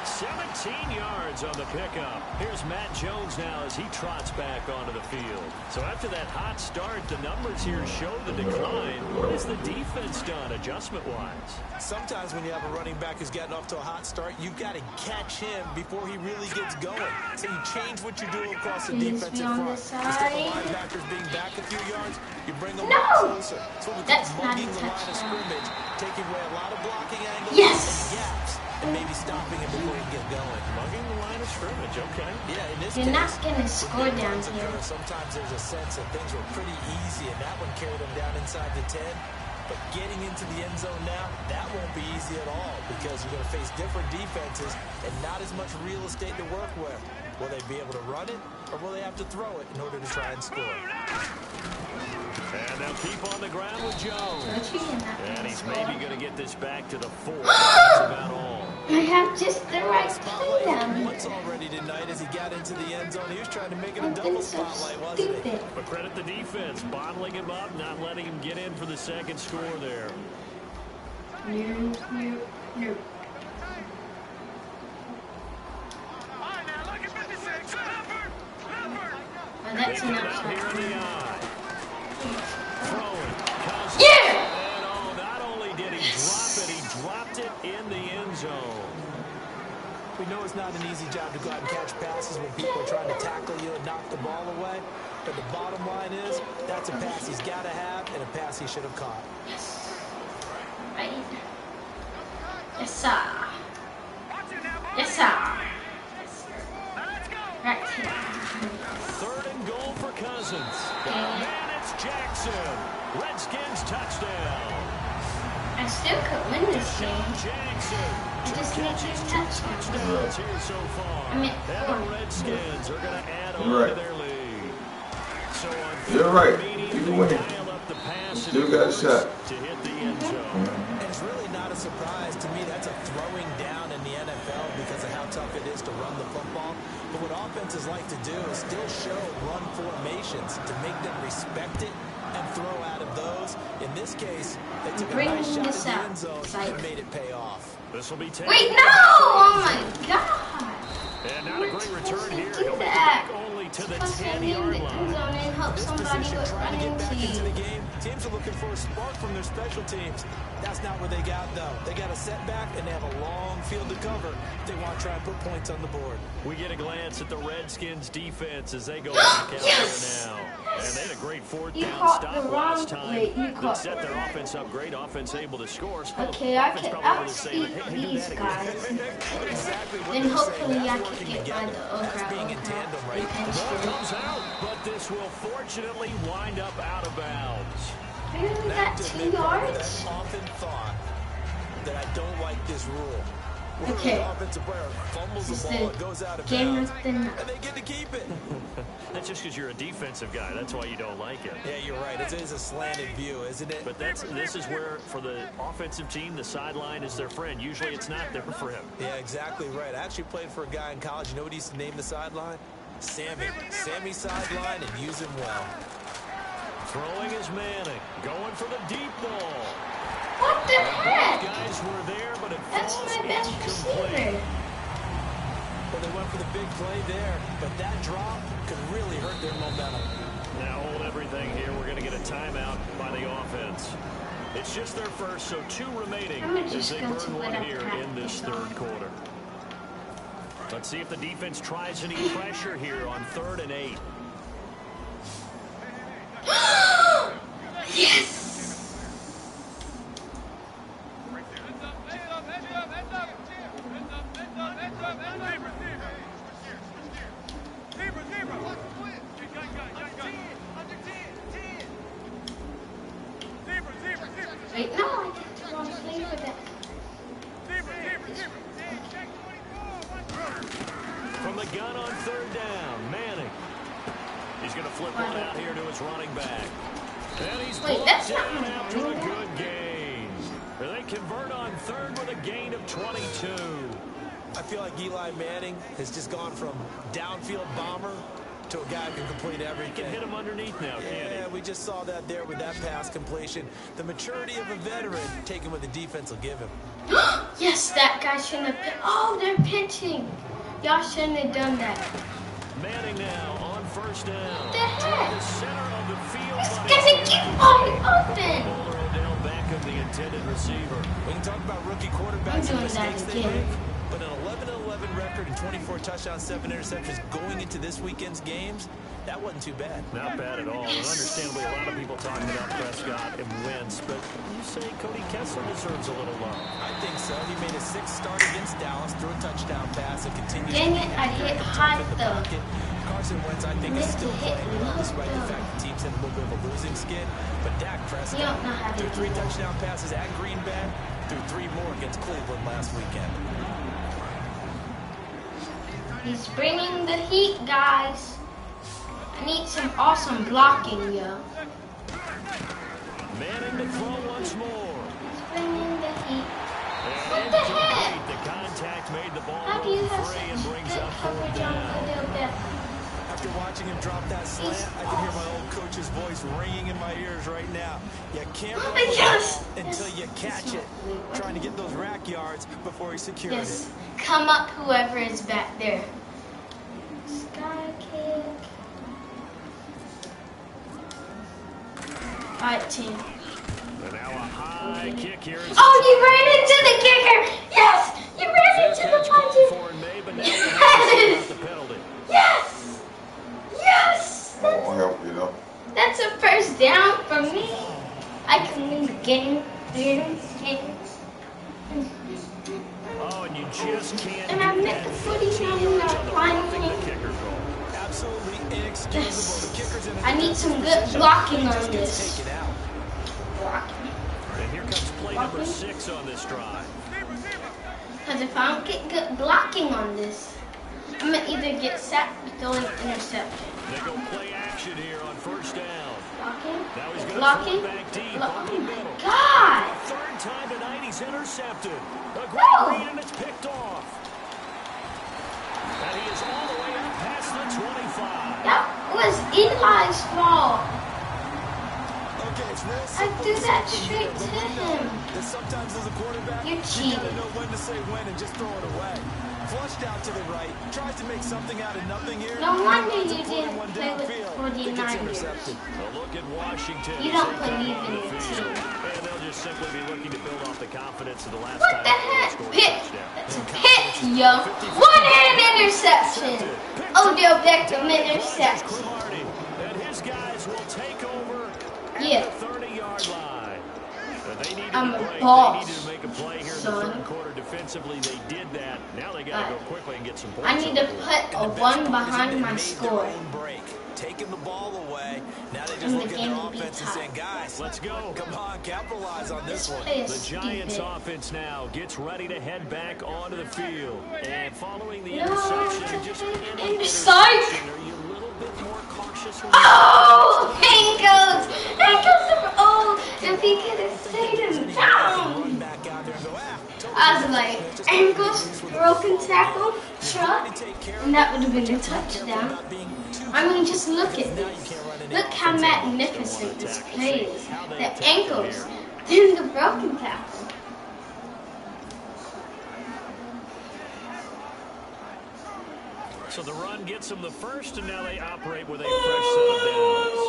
[SPEAKER 4] 17 yards on the pickup. Here's Matt Jones now as he trots back onto the field. So after that hot start, the numbers here show the decline. What has the defense done adjustment-wise?
[SPEAKER 5] Sometimes when you have a running back who's gotten off to a hot start, you've got to catch him before he really gets going. So you change what you do across the defensive front. Instead of linebackers being back a few yards, you bring them closer. So we call mugging the line of scrimmage, taking away a lot of blocking angles and gaps, and maybe stopping him before he can get going.
[SPEAKER 4] Mugging the line of scrimmage, okay.
[SPEAKER 5] Yeah, in this
[SPEAKER 3] You're
[SPEAKER 5] case,
[SPEAKER 3] not going to score down here.
[SPEAKER 5] sometimes there's a sense that things were pretty easy, and that one carried them down inside the 10. But getting into the end zone now, that won't be easy at all because you're going to face different defenses and not as much real estate to work with. Will they be able to run it, or will they have to throw it in order to try and score?
[SPEAKER 4] And they'll keep on the ground with Jones. And he's maybe going to get this back to the 4. That's about all.
[SPEAKER 3] I have just the right play down
[SPEAKER 5] Once
[SPEAKER 3] here.
[SPEAKER 5] already tonight as he got into the end zone, he was trying to make it a
[SPEAKER 3] I've
[SPEAKER 5] double
[SPEAKER 3] been so
[SPEAKER 5] spotlight, wasn't he?
[SPEAKER 3] stupid.
[SPEAKER 4] But credit the defense, bottling him up, not letting him get in for the second score there.
[SPEAKER 3] No.
[SPEAKER 7] All right, now look at 56. Leopard! Leopard!
[SPEAKER 3] Oh, that's
[SPEAKER 4] They
[SPEAKER 3] an
[SPEAKER 4] get out here in the
[SPEAKER 3] upside.
[SPEAKER 4] eye. Throwing. Cousins.
[SPEAKER 3] Yeah!
[SPEAKER 4] And oh, not only did he drop it, he dropped it in the end zone.
[SPEAKER 5] We know it's not an easy job to go out and catch passes when people are trying to tackle you and knock the ball away. But the bottom line is, that's a pass he's got to have and a pass he should have caught.
[SPEAKER 3] Yes. Right. Yes, sir.
[SPEAKER 7] Watch it now, boys.
[SPEAKER 3] Yes, sir.
[SPEAKER 7] Now let's go.
[SPEAKER 3] Right here.
[SPEAKER 4] 3rd and goal for Cousins.
[SPEAKER 3] Dang it.
[SPEAKER 4] Man, it's Jackson. Redskins touchdown.
[SPEAKER 3] I still could win this
[SPEAKER 4] Sean
[SPEAKER 3] game.
[SPEAKER 4] Jackson.
[SPEAKER 3] I just need
[SPEAKER 4] Catches, 2
[SPEAKER 3] two touchdowns.
[SPEAKER 4] touchdowns here so far.
[SPEAKER 3] I mean,
[SPEAKER 4] and the Redskins are going to add on
[SPEAKER 1] You're
[SPEAKER 4] to
[SPEAKER 1] right.
[SPEAKER 4] their lead. So on
[SPEAKER 1] You're right.
[SPEAKER 4] immediately
[SPEAKER 1] You win.
[SPEAKER 4] dial up the pass
[SPEAKER 1] Still got a shot.
[SPEAKER 4] to hit the end zone.
[SPEAKER 5] And it's really not a surprise to me. That's a throwing down in the NFL because of how tough it is to run the football. But what offenses like to do is still show run formations to make them respect it and throw out of those. In this case, they took a nice shot in the end zone and made it pay off.
[SPEAKER 4] This will be taken.
[SPEAKER 3] Wait, no! Oh my god!
[SPEAKER 4] And not a great return here.
[SPEAKER 3] Do
[SPEAKER 4] He'll make it
[SPEAKER 3] that.
[SPEAKER 4] back only to the
[SPEAKER 3] Supposed to be in
[SPEAKER 4] 10-yard
[SPEAKER 3] the end
[SPEAKER 4] line.
[SPEAKER 3] zone and help
[SPEAKER 5] This
[SPEAKER 3] somebody
[SPEAKER 5] position,
[SPEAKER 3] with
[SPEAKER 5] trying to
[SPEAKER 3] running
[SPEAKER 5] get back into the
[SPEAKER 3] team.
[SPEAKER 5] game. Teams are looking for a spark from their special teams. That's not what they got, though. They got a setback, and they have a long field to cover. They want to try and put points on the board.
[SPEAKER 4] We get a glance at the Redskins defense as they go back out
[SPEAKER 3] Yes!
[SPEAKER 4] there now. And they had a great fourth
[SPEAKER 3] You
[SPEAKER 4] down
[SPEAKER 3] caught
[SPEAKER 4] stop
[SPEAKER 3] the
[SPEAKER 4] last
[SPEAKER 3] wrong.
[SPEAKER 4] time
[SPEAKER 3] Wait, you
[SPEAKER 4] that
[SPEAKER 3] caught.
[SPEAKER 4] set their offense up great. Offense able to score. So
[SPEAKER 3] Okay, I
[SPEAKER 4] offense
[SPEAKER 3] can
[SPEAKER 4] probably able to
[SPEAKER 3] outspeak
[SPEAKER 4] say, hey, do
[SPEAKER 3] these
[SPEAKER 4] that again.
[SPEAKER 3] guys.
[SPEAKER 5] Exactly what
[SPEAKER 3] Then
[SPEAKER 5] you're
[SPEAKER 3] hopefully
[SPEAKER 5] saying.
[SPEAKER 3] I
[SPEAKER 5] That's
[SPEAKER 3] can
[SPEAKER 5] working
[SPEAKER 3] get by
[SPEAKER 5] together.
[SPEAKER 3] the
[SPEAKER 5] That's being in tandem, right?
[SPEAKER 4] The ball comes out, but this will fortunately wind up out of bounds.
[SPEAKER 3] Really, that 2 yards?
[SPEAKER 5] I've often thought that I don't like this rule.
[SPEAKER 3] Okay.
[SPEAKER 5] The offensive player fumbles
[SPEAKER 3] This is
[SPEAKER 5] the ball,
[SPEAKER 3] the
[SPEAKER 5] it goes out of
[SPEAKER 3] game
[SPEAKER 5] bounds,
[SPEAKER 3] of the night.
[SPEAKER 5] and they get to keep it.
[SPEAKER 4] That's just because you're a defensive guy. That's why you don't like it.
[SPEAKER 5] Yeah, you're right. It is a slanted view, isn't it?
[SPEAKER 4] But this is where, for the offensive team, the sideline is their friend. Usually it's not there for him.
[SPEAKER 5] Yeah, exactly right. I actually played for a guy in college. You know what he used to name the sideline? Sammy. Sammy sideline, and use him well.
[SPEAKER 4] Throwing is Manning. Going for the deep ball.
[SPEAKER 3] What the heck?
[SPEAKER 4] Guys were there, but it
[SPEAKER 3] That's
[SPEAKER 4] falls
[SPEAKER 3] my best
[SPEAKER 4] incomplete.
[SPEAKER 3] receiver.
[SPEAKER 5] Well, they went for the big play there, but that drop could really hurt their momentum.
[SPEAKER 4] Now hold everything here. We're going to get a timeout by the offense. It's just their first, so 2 remaining as they burn one here in this third quarter. Let's see if the defense tries any pressure here on 3rd and 8.
[SPEAKER 3] Yes! Wait, no, I did the wrong play for that.
[SPEAKER 4] From the gun on 3rd down, Manning. He's going to flip one out here to his running back. And he's
[SPEAKER 3] that's not
[SPEAKER 4] down
[SPEAKER 3] my
[SPEAKER 4] after a
[SPEAKER 3] running back.
[SPEAKER 4] good gain. They convert on 3rd with a gain of 22.
[SPEAKER 5] I feel like Eli Manning has just gone from downfield bomber to a guy who can complete everything.
[SPEAKER 4] He can hit him underneath now, can't he?
[SPEAKER 5] Yeah, we just saw that there with that pass completion. The maturity of a veteran taking what the defense will give him.
[SPEAKER 3] Yes, that guy shouldn't have. Oh, they're pitching. Y'all shouldn't have done that.
[SPEAKER 4] Manning now on 1st down.
[SPEAKER 3] What the heck?
[SPEAKER 4] The center of the field.
[SPEAKER 3] It's gonna keep wide open.
[SPEAKER 4] Odell Beckham, the intended receiver.
[SPEAKER 5] We can talk about rookie quarterbacks
[SPEAKER 3] I'm
[SPEAKER 5] and
[SPEAKER 3] doing that
[SPEAKER 5] mistakes they
[SPEAKER 3] again.
[SPEAKER 5] make, but an 11-11 record and 24 touchdowns, 7 interceptions going into this weekend's games, that wasn't too bad.
[SPEAKER 4] Not bad at all. And understandably, a lot of people talking about Prescott and Wentz, but you say Cody Kessler deserves a little love.
[SPEAKER 5] I think so. He made his 6th start against Dallas, threw a touchdown pass, and continues
[SPEAKER 3] Dang
[SPEAKER 5] to
[SPEAKER 3] it,
[SPEAKER 5] be
[SPEAKER 3] I
[SPEAKER 5] accurate
[SPEAKER 3] hit
[SPEAKER 5] at the
[SPEAKER 3] high
[SPEAKER 5] top of the
[SPEAKER 3] though.
[SPEAKER 5] pocket. Carson Wentz, I think, is
[SPEAKER 3] Meant to
[SPEAKER 5] still
[SPEAKER 3] hit
[SPEAKER 5] playing well,
[SPEAKER 3] low
[SPEAKER 5] despite the
[SPEAKER 3] though.
[SPEAKER 5] fact the team's in a little bit of a losing skid. But Dak
[SPEAKER 3] You
[SPEAKER 5] Prescott
[SPEAKER 3] don't know how to
[SPEAKER 5] threw
[SPEAKER 3] do
[SPEAKER 5] 3
[SPEAKER 3] that.
[SPEAKER 5] touchdown passes at Green Bay, threw 3 more against Cleveland last weekend.
[SPEAKER 3] He's bringing the heat, guys. I need some awesome blocking, yo.
[SPEAKER 4] Manning to throw once more.
[SPEAKER 3] He's bringing the heat.
[SPEAKER 4] And
[SPEAKER 3] What the heck?
[SPEAKER 4] incomplete. The contact made the ball
[SPEAKER 3] How do you
[SPEAKER 4] roll
[SPEAKER 3] have
[SPEAKER 4] free and
[SPEAKER 3] such
[SPEAKER 4] brings
[SPEAKER 3] good
[SPEAKER 4] up 4th
[SPEAKER 3] coverage on
[SPEAKER 4] down.
[SPEAKER 3] Odell Beckham?
[SPEAKER 5] After watching him drop that slant, I can hear my old coach's voice ringing in my ears right now. You can't run the
[SPEAKER 3] Yes!
[SPEAKER 5] ball until you catch it. Trying to get those rack yards before he secures
[SPEAKER 3] Yes.
[SPEAKER 5] it.
[SPEAKER 3] Come up, whoever is back there. Sky kick. Alright, team.
[SPEAKER 4] And now a high kick here.
[SPEAKER 3] Oh, you ran into the kicker! Yes! You ran into the puncher! Yes!
[SPEAKER 4] The penalty.
[SPEAKER 3] Yes! Yes!
[SPEAKER 1] I won't help you though.
[SPEAKER 3] That's a first down for me. I can win the game.
[SPEAKER 4] Oh, and you just can't
[SPEAKER 3] And I
[SPEAKER 4] do
[SPEAKER 3] met
[SPEAKER 4] that.
[SPEAKER 3] the 49
[SPEAKER 4] yards
[SPEAKER 3] yard
[SPEAKER 4] on the
[SPEAKER 3] line.
[SPEAKER 4] roughing the kicker goal.
[SPEAKER 5] Absolutely inexcusable.
[SPEAKER 3] Yes.
[SPEAKER 5] The kicker's in a
[SPEAKER 3] I need some good
[SPEAKER 5] defensive
[SPEAKER 3] blocking
[SPEAKER 5] position. He
[SPEAKER 3] on
[SPEAKER 5] just gets
[SPEAKER 3] this.
[SPEAKER 5] taken out.
[SPEAKER 3] Blocking.
[SPEAKER 4] And here comes play number 6 on this drive.
[SPEAKER 3] Because if I don't get good blocking on this, I'm going to either get sacked or throw an interception.
[SPEAKER 4] They go play action here on 1st down.
[SPEAKER 3] Blocking.
[SPEAKER 4] Now he's going to
[SPEAKER 3] Blocking.
[SPEAKER 4] throw it back deep.
[SPEAKER 3] Oh
[SPEAKER 4] Over the
[SPEAKER 3] my
[SPEAKER 4] middle.
[SPEAKER 3] God.
[SPEAKER 4] 3rd time tonight he's intercepted. A great
[SPEAKER 3] No.
[SPEAKER 4] read and it's picked off. And he is all the way up past the 25.
[SPEAKER 3] That was Eli's fault.
[SPEAKER 5] Okay, it's real
[SPEAKER 3] I
[SPEAKER 5] simple.
[SPEAKER 3] threw that
[SPEAKER 5] Simple
[SPEAKER 3] straight
[SPEAKER 5] here, but
[SPEAKER 3] to
[SPEAKER 5] we know
[SPEAKER 3] him.
[SPEAKER 5] that sometimes as a quarterback,
[SPEAKER 3] You're
[SPEAKER 5] you gotta
[SPEAKER 3] cheating.
[SPEAKER 5] know when to say when and just throw it away. Flushed out to the right, tries to make something out of nothing here.
[SPEAKER 3] No wonder
[SPEAKER 5] Runs
[SPEAKER 3] you
[SPEAKER 5] a floating
[SPEAKER 3] didn't
[SPEAKER 5] one
[SPEAKER 3] play with
[SPEAKER 5] downfield.
[SPEAKER 3] 49ers.
[SPEAKER 5] It gets intercepted.
[SPEAKER 4] A look at Washington.
[SPEAKER 3] You
[SPEAKER 4] as
[SPEAKER 3] don't
[SPEAKER 4] they come
[SPEAKER 3] believe
[SPEAKER 4] on
[SPEAKER 3] in
[SPEAKER 4] the
[SPEAKER 3] your
[SPEAKER 4] field.
[SPEAKER 3] team.
[SPEAKER 4] And they'll just simply be looking to build off the confidence of the last
[SPEAKER 3] What
[SPEAKER 4] time
[SPEAKER 3] the
[SPEAKER 4] they
[SPEAKER 3] heck?
[SPEAKER 4] scored a
[SPEAKER 3] Pick.
[SPEAKER 4] touchdown.
[SPEAKER 3] That's a pick, yo. One-hand interception. Odell Beckham interception.
[SPEAKER 4] Cromartie. And his guys Cowboys will take over at
[SPEAKER 3] Yeah.
[SPEAKER 4] the 30-yard line. They needed
[SPEAKER 3] I'm
[SPEAKER 4] a
[SPEAKER 3] a
[SPEAKER 4] break.
[SPEAKER 3] boss,
[SPEAKER 4] They needed to make a play here in the
[SPEAKER 3] son.
[SPEAKER 4] third quarter defensively. They did that. Now they got to go quickly and get some points.
[SPEAKER 3] I need to put a one behind my
[SPEAKER 5] Made
[SPEAKER 3] score.
[SPEAKER 5] their own break, taking the ball away. Now they just
[SPEAKER 3] And
[SPEAKER 5] look
[SPEAKER 3] the
[SPEAKER 5] at
[SPEAKER 3] game
[SPEAKER 5] their
[SPEAKER 3] will be
[SPEAKER 5] offense and saying, guys,
[SPEAKER 4] let's go.
[SPEAKER 5] Come on, capitalize on this one.
[SPEAKER 3] Play is
[SPEAKER 4] The Giants
[SPEAKER 3] stupid.
[SPEAKER 4] offense now gets ready to head back onto the field. And following the
[SPEAKER 3] No,
[SPEAKER 4] interception, just any
[SPEAKER 3] and
[SPEAKER 4] interception, are you a little bit more cautious?
[SPEAKER 3] Oh, ankles! Oh, if he could have stayed him down. I was like, ankles, broken tackle, truck, and that would have been a touchdown. I mean, just look at this. Look how magnificent this play is. The ankles, then the broken tackle.
[SPEAKER 4] So the run gets them the first, and now they operate with a fresh set of downs.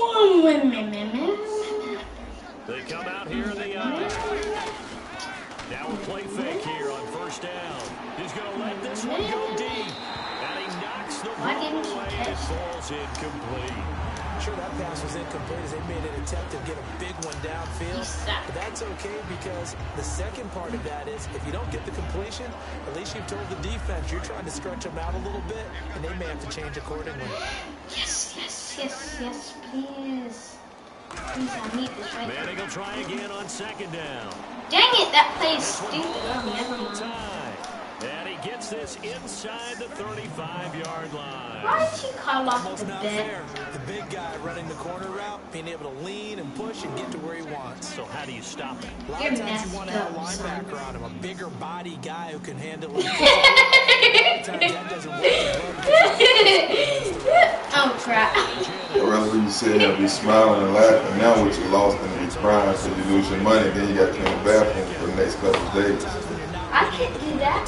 [SPEAKER 4] They come out here in the now a play fake here on first down. He's going to let this one go deep. And he knocks the ball away. It falls incomplete.
[SPEAKER 5] Sure, that pass was incomplete as they made an attempt to get a big one downfield. But that's okay because the second part of that is if you don't get the completion, at least you've told the defense you're trying to stretch them out a little bit, and they may have to change accordingly.
[SPEAKER 3] Yes, please. Please, I need this right now.
[SPEAKER 4] Manning will try again on second down.
[SPEAKER 3] Dang it, that play is stupid. Oh, never mind.
[SPEAKER 4] And he gets this inside the 35-yard line.
[SPEAKER 3] Why did you call off
[SPEAKER 5] Almost
[SPEAKER 3] the
[SPEAKER 5] not
[SPEAKER 3] bet?
[SPEAKER 5] fair. The big guy running the corner route, being able to lean and push and get to where he wants.
[SPEAKER 4] So how do you stop it?
[SPEAKER 5] A lot
[SPEAKER 3] You're
[SPEAKER 5] of times you want to have a
[SPEAKER 3] messed up,
[SPEAKER 5] linebacker on him, a bigger body guy who can handle it. A lot of times that doesn't work.
[SPEAKER 3] Oh, crap.
[SPEAKER 1] I'd rather you sit here and be smiling and laughing now what you lost than to be crying because you lose your money, then you got to clean the bathroom for the next couple of days.
[SPEAKER 3] I can't do that.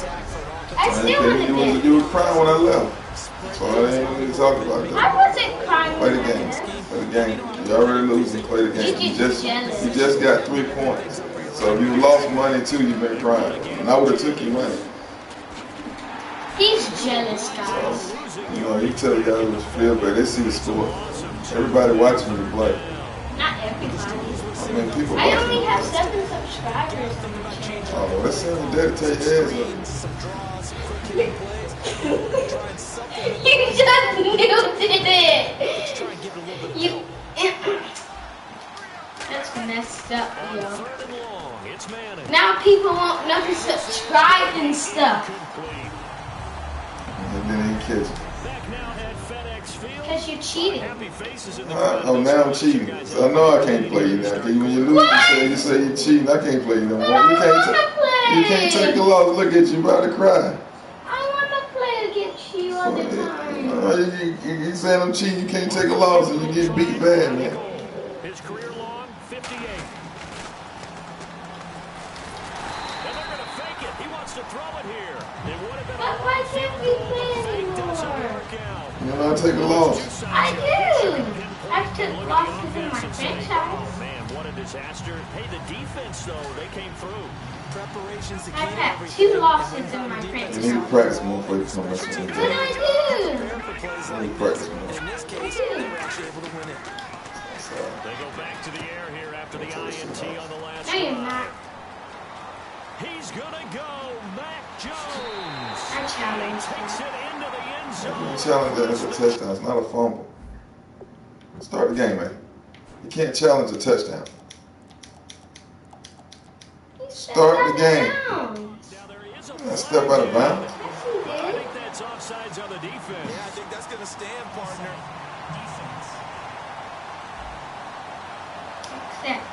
[SPEAKER 3] I still want to bet.
[SPEAKER 1] You were crying when I left. So I ain't really talking about
[SPEAKER 3] I
[SPEAKER 1] that.
[SPEAKER 3] wasn't crying.
[SPEAKER 1] Play the
[SPEAKER 3] when I
[SPEAKER 1] game.
[SPEAKER 3] bet.
[SPEAKER 1] Play the game. You already losing. Play the game.
[SPEAKER 3] You
[SPEAKER 1] just got 3 points. So if you lost money too, you've been crying. And I would have took your money.
[SPEAKER 3] He's jealous, guys.
[SPEAKER 1] You know, you tell guys what you feel, but they see the score. Everybody watching you play.
[SPEAKER 3] Not everybody.
[SPEAKER 1] I mean, people
[SPEAKER 3] I
[SPEAKER 1] watching
[SPEAKER 3] only
[SPEAKER 1] you.
[SPEAKER 3] have 7 subscribers on my channel.
[SPEAKER 1] Oh, that sounds daddy take your ass up.
[SPEAKER 3] You just muted it. You. That's messed up, yo.
[SPEAKER 4] Third and long. It's Manning.
[SPEAKER 3] Now people won't know to subscribe and stuff.
[SPEAKER 1] And then he catch it.
[SPEAKER 4] Back now at FedEx Field.
[SPEAKER 3] Because you're cheating.
[SPEAKER 4] Happy faces in the
[SPEAKER 1] Oh, now I'm cheating. So I know I can't play you now. Because when you lose, you say you're cheating. I can't play you no more.
[SPEAKER 3] I
[SPEAKER 1] You
[SPEAKER 3] wanna
[SPEAKER 1] can't
[SPEAKER 3] play.
[SPEAKER 1] take a loss. Look at you, about to cry.
[SPEAKER 3] I want to play against you all the time.
[SPEAKER 1] You saying I'm cheating, you can't take a loss and you get beat bad, man.
[SPEAKER 4] His career long, 58. And they're going to fake it. He wants to throw it here. It would have been
[SPEAKER 3] But
[SPEAKER 4] a
[SPEAKER 3] why
[SPEAKER 4] long
[SPEAKER 3] can't
[SPEAKER 4] field
[SPEAKER 3] we
[SPEAKER 4] goal,
[SPEAKER 3] play
[SPEAKER 4] but the fake doesn't
[SPEAKER 3] anymore?
[SPEAKER 4] work out.
[SPEAKER 1] You know, I take a loss.
[SPEAKER 3] I do. I've took losses in my franchise.
[SPEAKER 4] Oh, man, what a disaster. Hey, the defense, though, they came through.
[SPEAKER 5] Preparation's the key
[SPEAKER 3] I've
[SPEAKER 5] to
[SPEAKER 3] had
[SPEAKER 5] everything.
[SPEAKER 3] 2 losses in my
[SPEAKER 1] You
[SPEAKER 3] franchise.
[SPEAKER 1] need to practice more before you come back to the
[SPEAKER 3] What
[SPEAKER 1] game.
[SPEAKER 3] do I do?
[SPEAKER 5] For plays
[SPEAKER 1] You
[SPEAKER 5] like
[SPEAKER 1] need to practice
[SPEAKER 5] this.
[SPEAKER 1] more.
[SPEAKER 5] And in this case,
[SPEAKER 3] I do.
[SPEAKER 5] they were actually able to win it.
[SPEAKER 4] They go back to the air here after the INT on the last
[SPEAKER 3] No, you're
[SPEAKER 4] drive.
[SPEAKER 3] not.
[SPEAKER 4] He's going to go. Mac Jones.
[SPEAKER 3] I challenge
[SPEAKER 4] Takes
[SPEAKER 3] that.
[SPEAKER 4] it into the end zone.
[SPEAKER 1] You challenge that as a touchdown. It's not a fumble. Start the game, man. You can't challenge a touchdown. Start the game.
[SPEAKER 4] Now there is a
[SPEAKER 1] Yeah, step out of bounds.
[SPEAKER 3] Yes, he
[SPEAKER 4] I
[SPEAKER 3] did.
[SPEAKER 4] think that's offsides on the defense.
[SPEAKER 5] Yeah, I think that's going to stand, partner.
[SPEAKER 6] Defense.
[SPEAKER 3] Except.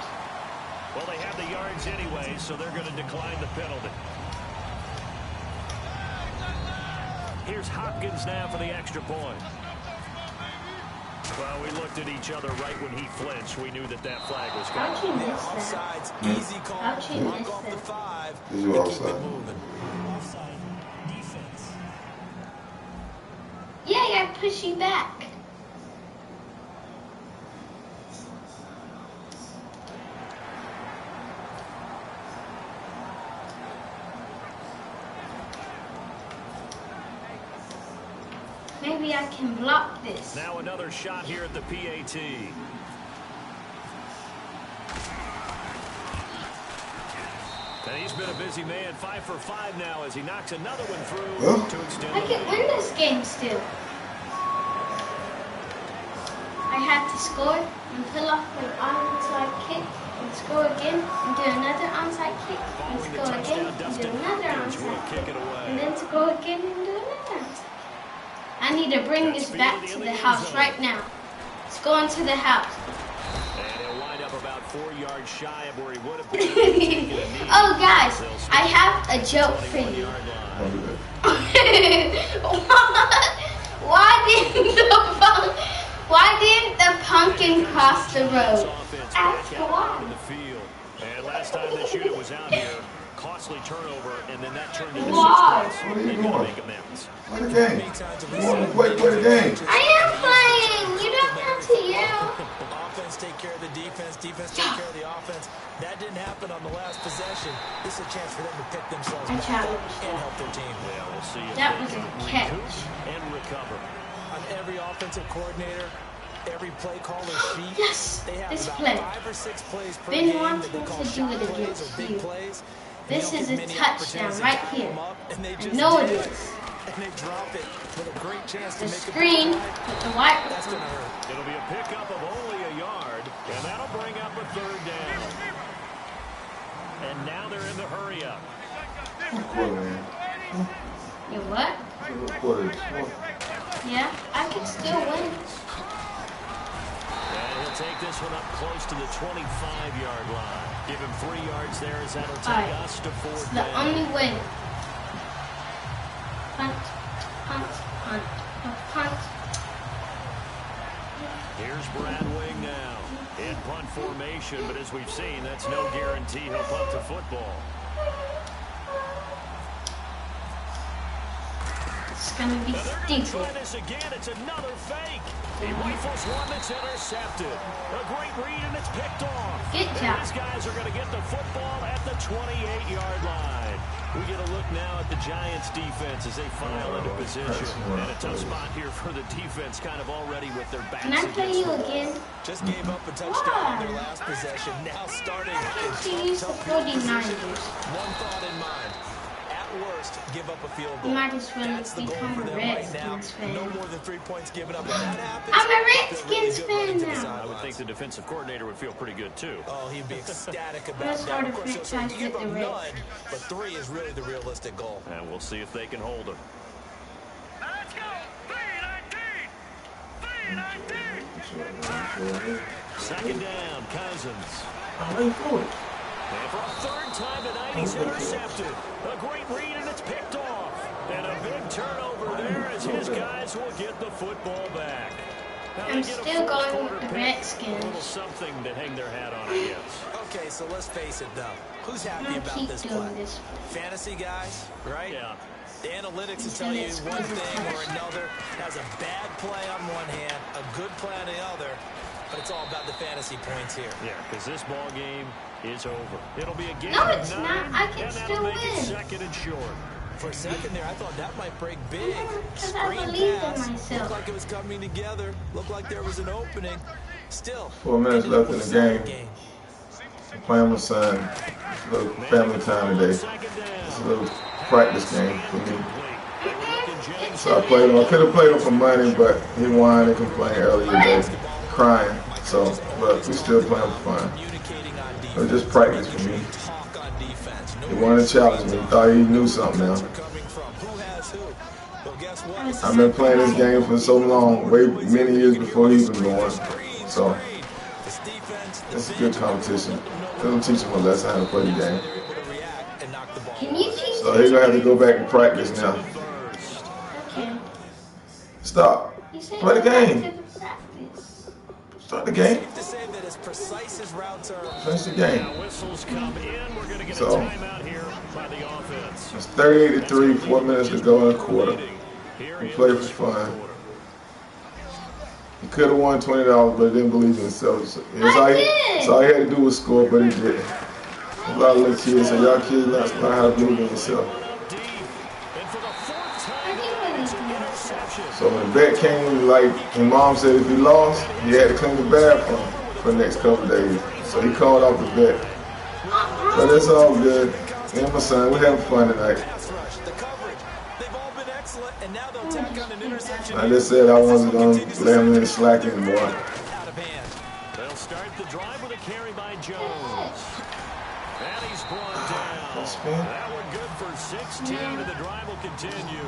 [SPEAKER 4] Well, they have the yards anyway, so they're going to decline the penalty. Here's Hopkins now for the extra point. Well, we looked at each other right when he flinched. We knew that that flag was
[SPEAKER 3] How'd
[SPEAKER 4] coming.
[SPEAKER 3] you
[SPEAKER 5] Yeah,
[SPEAKER 3] miss that?
[SPEAKER 5] offsides, easy call.
[SPEAKER 3] How'd you
[SPEAKER 5] Mark
[SPEAKER 3] miss
[SPEAKER 5] off the
[SPEAKER 3] that?
[SPEAKER 5] 5.
[SPEAKER 1] This is
[SPEAKER 5] and keep
[SPEAKER 1] offside.
[SPEAKER 5] it moving.
[SPEAKER 6] Offside. Defense.
[SPEAKER 3] Yeah, I gotta push you back. Maybe I can block this.
[SPEAKER 4] Now another shot here at the PAT. And he's been a busy man, 5 for 5 now as he knocks another one through to extend.
[SPEAKER 3] I can win this game still. I have to score and pull off an onside kick and score again and do another onside kick and score again and do another onside kick and then score again and do another onside. I need to bring this back to the house right now. Let's go into the house.
[SPEAKER 4] And he'll wind up about 4 yards shy of where he would have been.
[SPEAKER 3] Oh, guys, I have a joke for you. Why didn't the pumpkin cross the road? Ask why.
[SPEAKER 4] And last time this unit was out here, costly turnover, and then that turned into 6
[SPEAKER 3] Why?
[SPEAKER 4] points.
[SPEAKER 1] What are you
[SPEAKER 4] They've got to
[SPEAKER 1] doing?
[SPEAKER 4] make amends.
[SPEAKER 1] Play the game. You want to play the game.
[SPEAKER 3] I am playing. You don't have to yell.
[SPEAKER 5] Offense take care of the defense. Defense take care of the offense. That didn't happen on the last possession. This is a chance for them to pick themselves
[SPEAKER 3] I
[SPEAKER 5] back up
[SPEAKER 3] challenged
[SPEAKER 5] and help their team.
[SPEAKER 4] Yeah, we'll see if
[SPEAKER 3] That
[SPEAKER 4] they
[SPEAKER 3] was a
[SPEAKER 4] can
[SPEAKER 3] catch.
[SPEAKER 4] recoup and recover.
[SPEAKER 5] On every offensive coordinator, every play caller sheet,
[SPEAKER 3] Yes,
[SPEAKER 5] they have
[SPEAKER 3] this
[SPEAKER 5] about
[SPEAKER 3] play.
[SPEAKER 5] 5 or 6 plays per
[SPEAKER 3] Been
[SPEAKER 5] game
[SPEAKER 3] wanting
[SPEAKER 5] that they
[SPEAKER 3] to
[SPEAKER 5] call
[SPEAKER 3] do
[SPEAKER 5] shot
[SPEAKER 3] it
[SPEAKER 5] plays or
[SPEAKER 3] against
[SPEAKER 5] big
[SPEAKER 3] you.
[SPEAKER 5] plays.
[SPEAKER 3] This
[SPEAKER 5] They
[SPEAKER 3] is
[SPEAKER 5] don't
[SPEAKER 3] a
[SPEAKER 5] get many
[SPEAKER 3] touchdown
[SPEAKER 5] opportunities to
[SPEAKER 3] right
[SPEAKER 5] tackle
[SPEAKER 3] here.
[SPEAKER 5] them up, and they
[SPEAKER 3] I
[SPEAKER 5] just
[SPEAKER 3] know it
[SPEAKER 5] did.
[SPEAKER 3] is.
[SPEAKER 5] And they drop it with a great chance to
[SPEAKER 3] The
[SPEAKER 5] make
[SPEAKER 3] screen
[SPEAKER 5] a big
[SPEAKER 3] with the white.
[SPEAKER 5] That's going to hurt.
[SPEAKER 4] It'll be a pickup of only a yard, and that'll bring up a 3rd down. And now they're in the hurry-up.
[SPEAKER 1] Quarter, man.
[SPEAKER 3] You what?
[SPEAKER 1] Quarter.
[SPEAKER 3] Yeah, I can still win.
[SPEAKER 4] And he'll take this one up close to the 25-yard line. Give him 3 yards there as that'll take us to 4th
[SPEAKER 3] It's the
[SPEAKER 4] down.
[SPEAKER 3] only way. Punt, punt, punt, punt.
[SPEAKER 4] Here's Brad Wing now in punt formation, but as we've seen, that's no guarantee he'll punt the football.
[SPEAKER 3] It's gonna be
[SPEAKER 4] Now they're going to
[SPEAKER 3] stinky.
[SPEAKER 4] try this again. It's another fake. He rifles one that's intercepted. A great read, and it's picked off.
[SPEAKER 3] Good
[SPEAKER 4] And
[SPEAKER 3] job.
[SPEAKER 4] these guys are going to get the football at the 28-yard line. We get a look now at the Giants' defense as they file into position. And a tough spot here for the defense, kind of already with their backs
[SPEAKER 3] Can I play
[SPEAKER 4] against
[SPEAKER 3] you
[SPEAKER 4] the wall.
[SPEAKER 3] again?
[SPEAKER 5] Just gave up a touchdown on their last possession. Now starting
[SPEAKER 3] Why can't you
[SPEAKER 5] in
[SPEAKER 3] use the
[SPEAKER 5] tough field
[SPEAKER 3] 49ers?
[SPEAKER 5] position. One thought in mind. At worst, give up a field
[SPEAKER 3] You
[SPEAKER 5] goal.
[SPEAKER 3] might as well
[SPEAKER 5] That's the goal
[SPEAKER 3] become
[SPEAKER 5] for
[SPEAKER 3] a
[SPEAKER 5] them right now.
[SPEAKER 3] Redskins fan.
[SPEAKER 5] No more than 3 points given up. If that happens,
[SPEAKER 3] I'm a
[SPEAKER 5] they're really
[SPEAKER 3] Redskins
[SPEAKER 5] good
[SPEAKER 3] fan
[SPEAKER 5] running to the
[SPEAKER 3] now.
[SPEAKER 5] sidelines.
[SPEAKER 4] I would think the defensive coordinator would feel pretty good, too.
[SPEAKER 5] Oh, he'd be ecstatic about
[SPEAKER 3] Let's
[SPEAKER 5] that.
[SPEAKER 3] start a
[SPEAKER 5] Of course, he'll say,
[SPEAKER 3] franchise
[SPEAKER 5] give
[SPEAKER 3] with
[SPEAKER 5] up
[SPEAKER 3] the
[SPEAKER 5] none,
[SPEAKER 3] Reds.
[SPEAKER 5] but 3 is really the realistic goal.
[SPEAKER 4] And we'll see if they can hold him.
[SPEAKER 7] Let's go. 3-19. 3-19.
[SPEAKER 4] 2nd down, Cousins.
[SPEAKER 1] How you doing?
[SPEAKER 4] And for a 3rd time tonight, he's intercepted. A great read, and it's picked off. And a big turnover there as his guys will get the football back. Now
[SPEAKER 3] I'm
[SPEAKER 4] they get a
[SPEAKER 3] still going
[SPEAKER 4] fourth-quarter
[SPEAKER 3] with the
[SPEAKER 4] pick.
[SPEAKER 3] Redskins.
[SPEAKER 4] A little something to hang their hat on, I guess.
[SPEAKER 5] Okay, so let's face it, though. Who's
[SPEAKER 3] I'm
[SPEAKER 5] happy
[SPEAKER 3] gonna
[SPEAKER 5] about
[SPEAKER 3] keep
[SPEAKER 5] this
[SPEAKER 3] doing
[SPEAKER 5] play?
[SPEAKER 3] this.
[SPEAKER 5] Fantasy guys, right?
[SPEAKER 4] Yeah.
[SPEAKER 5] The analytics will
[SPEAKER 3] He's
[SPEAKER 5] tell
[SPEAKER 3] gonna
[SPEAKER 5] you
[SPEAKER 3] squeeze
[SPEAKER 5] one
[SPEAKER 3] his
[SPEAKER 5] thing or
[SPEAKER 3] touch.
[SPEAKER 5] another. Has a bad play on one hand, a good play on the other, but it's all about the fantasy points here.
[SPEAKER 4] Yeah, because this ball game is over. It'll be a game
[SPEAKER 3] No,
[SPEAKER 4] of
[SPEAKER 3] it's
[SPEAKER 4] 9,
[SPEAKER 3] not. I can
[SPEAKER 4] and that'll
[SPEAKER 3] still
[SPEAKER 4] make it
[SPEAKER 3] win.
[SPEAKER 4] 2nd and short.
[SPEAKER 5] For a second there, I thought that might break big.
[SPEAKER 3] Because I
[SPEAKER 5] Screen
[SPEAKER 3] believe in
[SPEAKER 5] pass.
[SPEAKER 3] myself.
[SPEAKER 5] Looked like it was coming together. Looked like there was an opening. Still.
[SPEAKER 1] 4 minutes
[SPEAKER 5] ended up
[SPEAKER 1] left in
[SPEAKER 5] with
[SPEAKER 1] the
[SPEAKER 5] a
[SPEAKER 1] game. Playing with son. It's a little family time today. It's a little practice game for me. So I played him. I could have played him for money, but he whined and complained earlier today, crying. So, but we still playing for fun. It was just practice for me. He wanted to challenge me. He thought he knew something now. I've been playing this game for so long, way many years before he was born. So it's a good competition. It'll teach him a lesson how to play the game.
[SPEAKER 3] Can you teach
[SPEAKER 1] So he's gonna have to go back and practice now.
[SPEAKER 3] Okay.
[SPEAKER 1] Stop.
[SPEAKER 3] You said
[SPEAKER 1] Play the
[SPEAKER 3] go back
[SPEAKER 1] game.
[SPEAKER 3] to the practice.
[SPEAKER 1] Start the game.
[SPEAKER 5] To say that as precise as routes are.
[SPEAKER 1] Finish the game.
[SPEAKER 4] Now whistles come in. We're going to get a
[SPEAKER 1] So
[SPEAKER 4] timeout here by the offense.
[SPEAKER 1] it's 38-3, 4 minutes to go in the quarter. We played for fun. He could have won $20, but he didn't believe in himself. So that's all he had to do was score, but he didn't. A lot of little kids, so y'all kids not how to believe in yourself.
[SPEAKER 4] And for the 4th
[SPEAKER 3] I
[SPEAKER 4] time
[SPEAKER 3] think
[SPEAKER 1] So when the bet came, like his mom said, if he lost, he had to clean the bathroom for the next couple of days. So he called off the bet. But it's all good. Me and my son, we're having fun tonight. I just said I wasn't going to let him in the slack anymore.
[SPEAKER 4] They'll start the drive with a carry by Jones. And he's brought down. That one good for 16, and the drive will continue.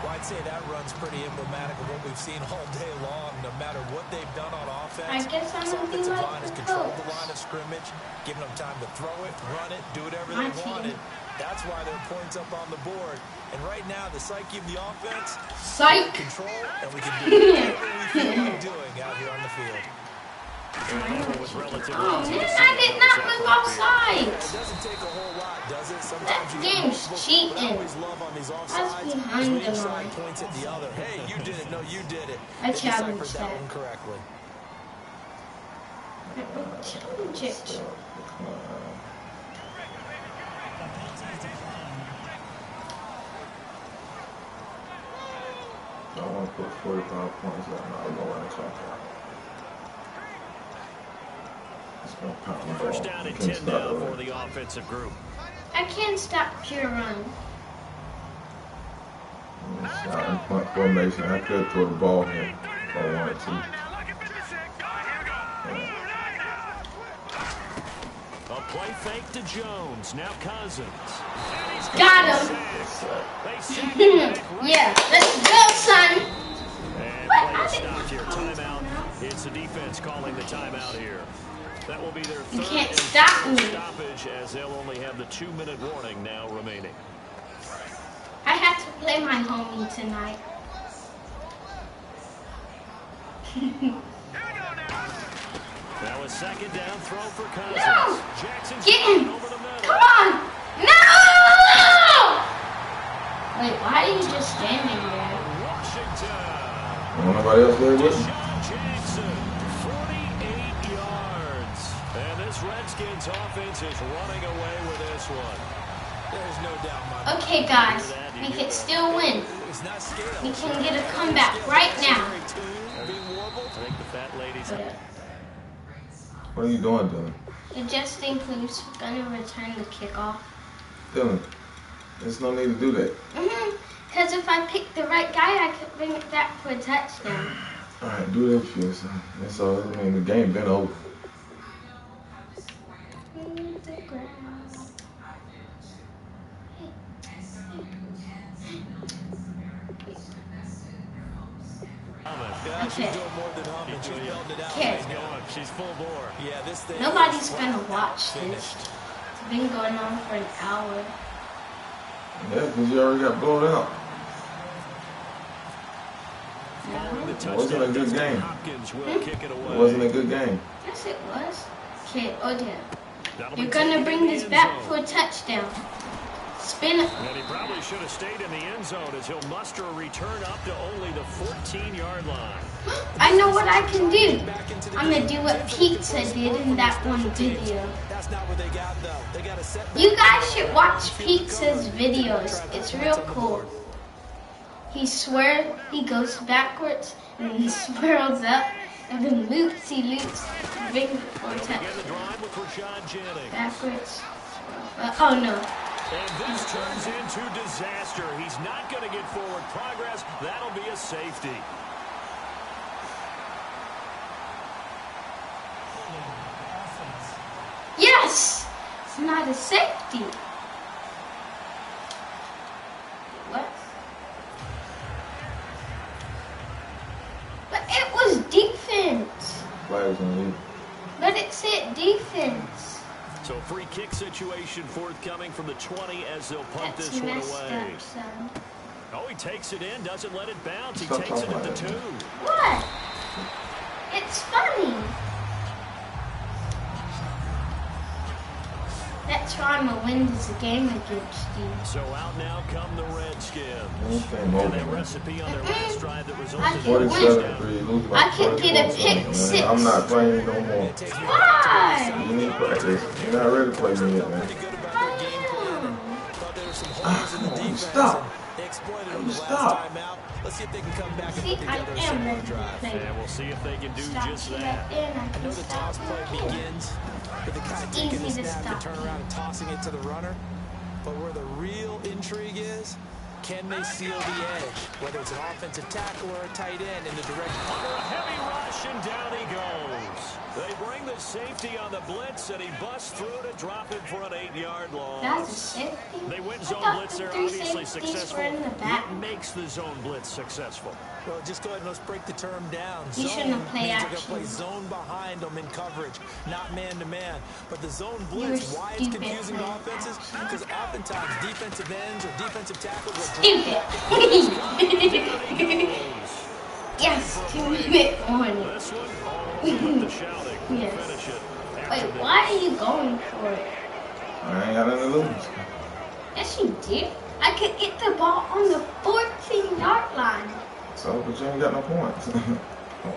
[SPEAKER 5] Well, I'd say that run's pretty emblematic of what we've seen all day long. No matter what they've done on offense,
[SPEAKER 3] I guess I'm
[SPEAKER 5] this
[SPEAKER 3] gonna be
[SPEAKER 5] offensive
[SPEAKER 3] like
[SPEAKER 5] line has
[SPEAKER 3] the
[SPEAKER 5] controlled
[SPEAKER 3] coach.
[SPEAKER 5] the line of scrimmage, giving them time to throw it, run it, do whatever
[SPEAKER 3] My
[SPEAKER 5] they
[SPEAKER 3] team.
[SPEAKER 5] wanted. That's why there are points up on the board. And right now, the psyche of the offense,
[SPEAKER 3] Psych.
[SPEAKER 5] control, and we can do whatever we feel like doing out here on the field.
[SPEAKER 3] Oh man, I did not move offside.
[SPEAKER 5] It doesn't take a whole lot, does it?
[SPEAKER 3] That
[SPEAKER 5] Sometimes you
[SPEAKER 3] game's
[SPEAKER 5] What I
[SPEAKER 3] cheating.
[SPEAKER 5] always love on these
[SPEAKER 3] That's
[SPEAKER 5] offsides is
[SPEAKER 3] behind
[SPEAKER 5] when
[SPEAKER 3] the
[SPEAKER 5] each
[SPEAKER 3] line.
[SPEAKER 5] side points at the other. Hey, you did it. No, you did it.
[SPEAKER 3] I
[SPEAKER 5] They
[SPEAKER 3] challenge
[SPEAKER 5] deciphered
[SPEAKER 3] that.
[SPEAKER 5] that one correctly.
[SPEAKER 3] Challenge it.
[SPEAKER 6] The penalty is declined.
[SPEAKER 1] I want to put 45 points out now. I'm going to run the clock out. It's going to pound the ball.
[SPEAKER 4] First down and 10 now for the offensive group.
[SPEAKER 3] I can't stop pure run.
[SPEAKER 1] Out in punt formation. I could throw the ball here if I wanted to.
[SPEAKER 7] Now look at 56. Go ahead. Here we go.
[SPEAKER 4] A play fake to Jones. Now Cousins.
[SPEAKER 3] Got him.
[SPEAKER 4] They send it back right.
[SPEAKER 3] Yeah, let's go, son.
[SPEAKER 4] And
[SPEAKER 3] What?
[SPEAKER 4] play
[SPEAKER 3] I
[SPEAKER 4] is
[SPEAKER 3] didn't-
[SPEAKER 4] stopped here. Timeout. It's the defense calling the timeout here. That will be their
[SPEAKER 3] You
[SPEAKER 4] third
[SPEAKER 3] can't
[SPEAKER 4] and
[SPEAKER 3] stop
[SPEAKER 4] final
[SPEAKER 3] me.
[SPEAKER 4] stoppage, as they'll only have the 2-minute warning now remaining.
[SPEAKER 3] I have to play my homie tonight.
[SPEAKER 4] Now a second down throw for Cousins.
[SPEAKER 3] No!
[SPEAKER 4] Jackson's
[SPEAKER 3] Get him!
[SPEAKER 4] over the middle.
[SPEAKER 3] Come on! No! Wait, why are you just standing there?
[SPEAKER 4] Washington.
[SPEAKER 1] Nobody else there with me?
[SPEAKER 4] Deshaun Jackson, 48 yards. And this Redskins offense is running away with this one.
[SPEAKER 5] There's no doubt, my
[SPEAKER 3] Okay, guys, we can still win.
[SPEAKER 5] It's not scale.
[SPEAKER 3] We can get a comeback right now.
[SPEAKER 5] Being warbled.
[SPEAKER 4] I think the fat lady's
[SPEAKER 1] What are you doing, Dylan?
[SPEAKER 3] Adjusting who's gonna return the kickoff.
[SPEAKER 1] Dylan, there's no need to do that.
[SPEAKER 3] Because if I pick the right guy, I could bring it back for a touchdown.
[SPEAKER 1] All right, do that shit, son. That's all. I mean, the game been over.
[SPEAKER 5] Yeah, she's
[SPEAKER 3] Okay.
[SPEAKER 5] doing more than humming. She's belting it out
[SPEAKER 3] Okay.
[SPEAKER 5] right now.
[SPEAKER 4] She's full bore.
[SPEAKER 5] Yeah, this thing.
[SPEAKER 3] Nobody's
[SPEAKER 5] is
[SPEAKER 3] gonna watch this.
[SPEAKER 5] finished.
[SPEAKER 3] It's been going on for an hour.
[SPEAKER 1] Yeah, because you already got blown out.
[SPEAKER 4] Following the
[SPEAKER 1] It wasn't a
[SPEAKER 4] touchdown,
[SPEAKER 1] good
[SPEAKER 4] Dustin
[SPEAKER 1] game.
[SPEAKER 4] Hopkins will kick it away.
[SPEAKER 1] It wasn't a good game.
[SPEAKER 3] Yes, it was. Okay, Odell.
[SPEAKER 4] That'll
[SPEAKER 3] You're
[SPEAKER 4] be
[SPEAKER 3] gonna
[SPEAKER 4] taken
[SPEAKER 3] bring
[SPEAKER 4] in the
[SPEAKER 3] this
[SPEAKER 4] end
[SPEAKER 3] back
[SPEAKER 4] zone.
[SPEAKER 3] for a touchdown. Spin it.
[SPEAKER 4] And he probably should have stayed in the end zone as he'll muster a return up to only the 14-yard line.
[SPEAKER 3] I know what I can do. I'm gonna do what Pizza did in that one video.
[SPEAKER 5] That's not what they got, though. They got a set.
[SPEAKER 3] You guys should watch Pizza's videos. It's real cool. He goes backwards, and he swirls up, and then he loops, brings it for a
[SPEAKER 4] Begin the
[SPEAKER 3] touchdown.
[SPEAKER 4] drive with Rashad Jennings.
[SPEAKER 3] Backwards. Oh no.
[SPEAKER 4] And this turns into disaster. He's not going to get forward progress. That'll be a safety.
[SPEAKER 6] Offense.
[SPEAKER 3] Yes! It's not a safety. What? But it was defense.
[SPEAKER 1] Flags on you.
[SPEAKER 3] But it said defense.
[SPEAKER 4] So free kick situation forthcoming from the 20 as they'll punt
[SPEAKER 3] That's
[SPEAKER 4] this one
[SPEAKER 3] messed
[SPEAKER 4] away.
[SPEAKER 3] up, son.
[SPEAKER 4] Oh, he takes it in, doesn't let it bounce. He
[SPEAKER 1] Stop
[SPEAKER 4] takes it
[SPEAKER 1] talking
[SPEAKER 4] at the
[SPEAKER 1] about
[SPEAKER 4] 2.
[SPEAKER 1] that.
[SPEAKER 3] What? It's funny. That's why I'm gonna win this game against you.
[SPEAKER 4] So out now come the Redskins.
[SPEAKER 1] This game
[SPEAKER 4] And
[SPEAKER 1] over,
[SPEAKER 4] that
[SPEAKER 1] man.
[SPEAKER 4] recipe on their last drive that
[SPEAKER 3] I
[SPEAKER 4] resulted
[SPEAKER 3] can
[SPEAKER 4] in
[SPEAKER 1] 47-3, lose by
[SPEAKER 3] I can get a
[SPEAKER 1] 24
[SPEAKER 3] pick
[SPEAKER 1] something,
[SPEAKER 3] six.
[SPEAKER 1] man. I'm not playing no more.
[SPEAKER 3] Why?
[SPEAKER 1] You need practice. You're not ready to play me yet, man.
[SPEAKER 5] Pretty good about their game plan. And thought there were some holes in the defense.
[SPEAKER 1] Stop.
[SPEAKER 5] And they exploited on the last
[SPEAKER 1] Stop.
[SPEAKER 5] time out. Let's see if they can come back and
[SPEAKER 3] See,
[SPEAKER 5] put
[SPEAKER 3] I
[SPEAKER 5] together a
[SPEAKER 3] am
[SPEAKER 5] similar
[SPEAKER 3] ready to
[SPEAKER 5] drive.
[SPEAKER 3] play.
[SPEAKER 4] And we'll see if they can do
[SPEAKER 3] Stop
[SPEAKER 4] just
[SPEAKER 3] you
[SPEAKER 4] that.
[SPEAKER 3] right there, and I
[SPEAKER 5] I know
[SPEAKER 3] can
[SPEAKER 5] the toss
[SPEAKER 3] stop
[SPEAKER 5] play
[SPEAKER 3] right here.
[SPEAKER 5] begins with the guy
[SPEAKER 3] It's
[SPEAKER 5] taking the
[SPEAKER 3] easy to
[SPEAKER 5] snap
[SPEAKER 3] stop
[SPEAKER 5] to turn
[SPEAKER 3] you.
[SPEAKER 5] around and tossing it to the runner. But where the real intrigue is, can they seal the edge? Whether it's an offensive tackle or a tight end in the direct.
[SPEAKER 4] Under a heavy rush, and down he goes. They bring the safety on the blitz, and he busts through to drop him for an 8-yard loss.
[SPEAKER 3] That's a safety.
[SPEAKER 4] They win
[SPEAKER 3] I
[SPEAKER 4] zone
[SPEAKER 3] thought
[SPEAKER 4] blitz.
[SPEAKER 3] the
[SPEAKER 4] They're
[SPEAKER 3] 3
[SPEAKER 4] obviously
[SPEAKER 3] safeties
[SPEAKER 4] successful.
[SPEAKER 3] were in the back.
[SPEAKER 4] What makes the zone blitz successful?
[SPEAKER 5] Well, just go ahead and let's break the term down.
[SPEAKER 3] You
[SPEAKER 5] Zone
[SPEAKER 3] shouldn't play
[SPEAKER 5] means they're going to
[SPEAKER 3] action.
[SPEAKER 5] play zone behind them in coverage, not man-to-man. But the zone
[SPEAKER 3] You're
[SPEAKER 5] blitz, why it's
[SPEAKER 3] stupid
[SPEAKER 5] confusing to
[SPEAKER 3] playing
[SPEAKER 5] offenses?
[SPEAKER 3] action.
[SPEAKER 5] Because oftentimes defensive ends or defensive tackles will
[SPEAKER 3] Stupid. Yes, 2-minute warning.
[SPEAKER 4] This one, all over with the shouting. We'll
[SPEAKER 3] Yes.
[SPEAKER 4] finish it after
[SPEAKER 3] Wait,
[SPEAKER 4] this.
[SPEAKER 3] why are you going for it?
[SPEAKER 1] I ain't got nothing to lose.
[SPEAKER 3] Yes, you did. I could get the ball on the 14-yard line.
[SPEAKER 1] So, but you ain't got no points.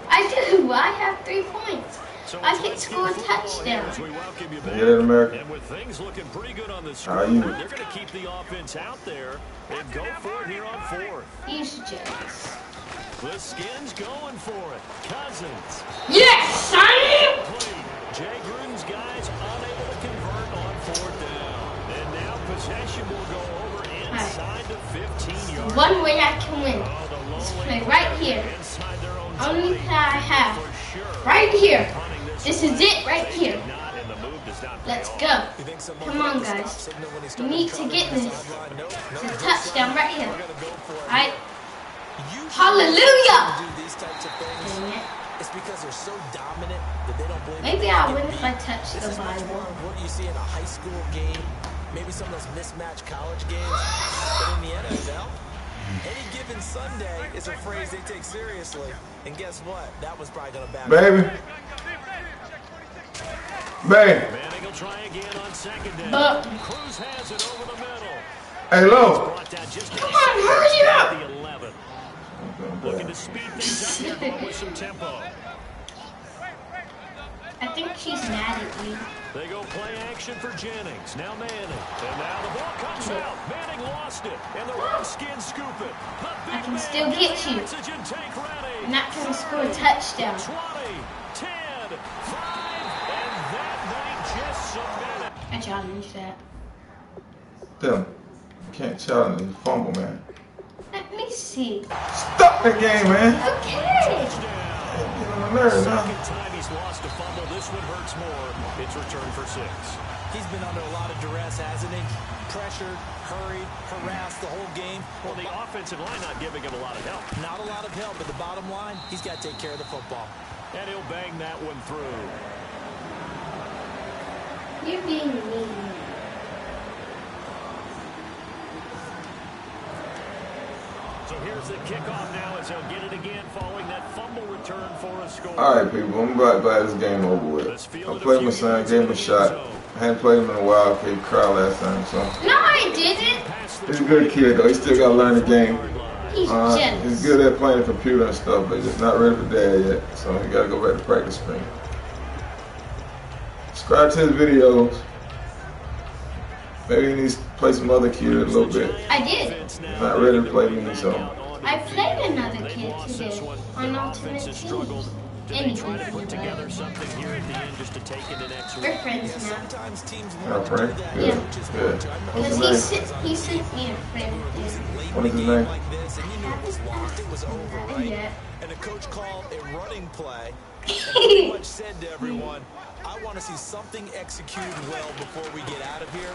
[SPEAKER 3] I do. I have 3 points.
[SPEAKER 4] So
[SPEAKER 3] I
[SPEAKER 4] it's
[SPEAKER 3] can
[SPEAKER 4] Let's
[SPEAKER 3] score a
[SPEAKER 4] Get Football here
[SPEAKER 3] touchdown.
[SPEAKER 4] as we welcome you back.
[SPEAKER 1] Get it, America.
[SPEAKER 4] And with things looking pretty good on the
[SPEAKER 1] How are
[SPEAKER 4] scoreboard,
[SPEAKER 1] you?
[SPEAKER 4] they're going to keep the offense out there and go for it here on 4th.
[SPEAKER 3] Use jokes.
[SPEAKER 4] The Skins going for it. Cousins.
[SPEAKER 3] Yes, son!
[SPEAKER 4] Play. Jay Gruden's guys unable to convert on 4th down. And now possession will go over inside the 15 yards.
[SPEAKER 3] One way I can win.
[SPEAKER 4] Oh, the
[SPEAKER 3] Let's
[SPEAKER 4] lonely
[SPEAKER 3] play right
[SPEAKER 4] player
[SPEAKER 3] here.
[SPEAKER 4] inside their own
[SPEAKER 3] Only
[SPEAKER 4] 20.
[SPEAKER 3] play I have.
[SPEAKER 4] For sure.
[SPEAKER 3] Right here.
[SPEAKER 4] Punting
[SPEAKER 3] This is
[SPEAKER 4] away.
[SPEAKER 3] it right
[SPEAKER 4] They
[SPEAKER 3] here.
[SPEAKER 4] did not, and the move does not pay
[SPEAKER 3] Let's
[SPEAKER 4] off.
[SPEAKER 3] go.
[SPEAKER 5] You think someone
[SPEAKER 3] Come
[SPEAKER 5] put
[SPEAKER 3] on,
[SPEAKER 5] the stop
[SPEAKER 3] guys.
[SPEAKER 5] signal when he
[SPEAKER 3] You
[SPEAKER 5] started
[SPEAKER 3] need to
[SPEAKER 5] trotting
[SPEAKER 3] get
[SPEAKER 5] on the
[SPEAKER 3] this.
[SPEAKER 5] sideline? Nope,
[SPEAKER 3] It's
[SPEAKER 5] nope,
[SPEAKER 3] a
[SPEAKER 5] good
[SPEAKER 3] touchdown
[SPEAKER 5] sign.
[SPEAKER 3] right here.
[SPEAKER 5] We're gonna go for it.
[SPEAKER 3] Right?
[SPEAKER 5] Usually
[SPEAKER 3] Hallelujah!
[SPEAKER 5] when they do these types of things,
[SPEAKER 3] Dang it.
[SPEAKER 5] it's because they're so dominant that they don't blame.
[SPEAKER 3] Maybe I'll win if I touch
[SPEAKER 5] This
[SPEAKER 3] the
[SPEAKER 5] is much more
[SPEAKER 3] Bible.
[SPEAKER 5] of what you see in a high school game, maybe some of those mismatched college games. But in the NFL, any given Sunday is a phrase they take seriously. And guess what? That was probably going to back.
[SPEAKER 1] Baby. Baby.
[SPEAKER 4] Manning will try again on 2nd down.
[SPEAKER 3] But-
[SPEAKER 4] Cruz has it over the middle.
[SPEAKER 1] Hey, Lo.
[SPEAKER 4] Brought down just
[SPEAKER 3] Come on, hurry up!
[SPEAKER 4] the 11. Looking to speed things up here, going with some tempo.
[SPEAKER 3] I think she's mad at me.
[SPEAKER 4] They go play action for Jennings. Now Manning. And now the ball comes out. Manning lost it. And the Redskins scoop it. The big
[SPEAKER 3] I can
[SPEAKER 4] man
[SPEAKER 3] still
[SPEAKER 4] gets
[SPEAKER 3] get
[SPEAKER 4] the
[SPEAKER 3] you.
[SPEAKER 4] oxygen tank ready.
[SPEAKER 3] I'm not going to score a touchdown.
[SPEAKER 4] 20, 10, 5, and that might just submit it.
[SPEAKER 3] I challenge that.
[SPEAKER 1] Them. You can't challenge the fumble, man.
[SPEAKER 3] Let me see.
[SPEAKER 1] Stop the game, man.
[SPEAKER 3] Okay.
[SPEAKER 4] Touchdown.
[SPEAKER 1] Get on my nerves, huh?
[SPEAKER 4] Second time he's lost a fumble. This one hurts more. It's returned for 6.
[SPEAKER 5] He's been under a lot of duress, hasn't he? Pressured, hurried, harassed the whole game.
[SPEAKER 4] Well, the offensive line not giving him a lot of help.
[SPEAKER 5] Not a lot of help, but the bottom line, he's got to take care of the football.
[SPEAKER 4] And he'll bang that one through.
[SPEAKER 3] You're being mean.
[SPEAKER 4] So here's the kickoff now as they'll get it again following that fumble return for a score.
[SPEAKER 1] All right, people. I'm glad this game over with. I played my son, gave him a shot. I hadn't played him in a while. He cried last time, so
[SPEAKER 3] No, I didn't.
[SPEAKER 1] he's a good kid though. He still got to learn the game.
[SPEAKER 3] He's
[SPEAKER 1] He's
[SPEAKER 3] jealous.
[SPEAKER 1] good at playing the computer and stuff, but just not ready for dad yet. So he got to go back to practice screen. Subscribe to his videos. Maybe he needs to play some other kid a little bit.
[SPEAKER 3] I did.
[SPEAKER 1] He's not ready to play me, so.
[SPEAKER 3] I played another kid today on Ultimate Teams.
[SPEAKER 4] Trying to put together something here at the end just to take it to next week.
[SPEAKER 3] We're friends now.
[SPEAKER 5] Sometimes teams
[SPEAKER 1] Our
[SPEAKER 5] want to do
[SPEAKER 1] friend?
[SPEAKER 5] that.
[SPEAKER 1] Good.
[SPEAKER 3] Yeah.
[SPEAKER 1] Good.
[SPEAKER 3] Because
[SPEAKER 1] What's his name?
[SPEAKER 3] he sent me a friend thing.
[SPEAKER 1] What is his name?
[SPEAKER 5] Like this, and you knew it was lost, it was over,
[SPEAKER 3] Not
[SPEAKER 5] right?
[SPEAKER 3] yet.
[SPEAKER 5] And the coach called a running play and pretty much said to everyone, I want to see something executed well before we get out of here.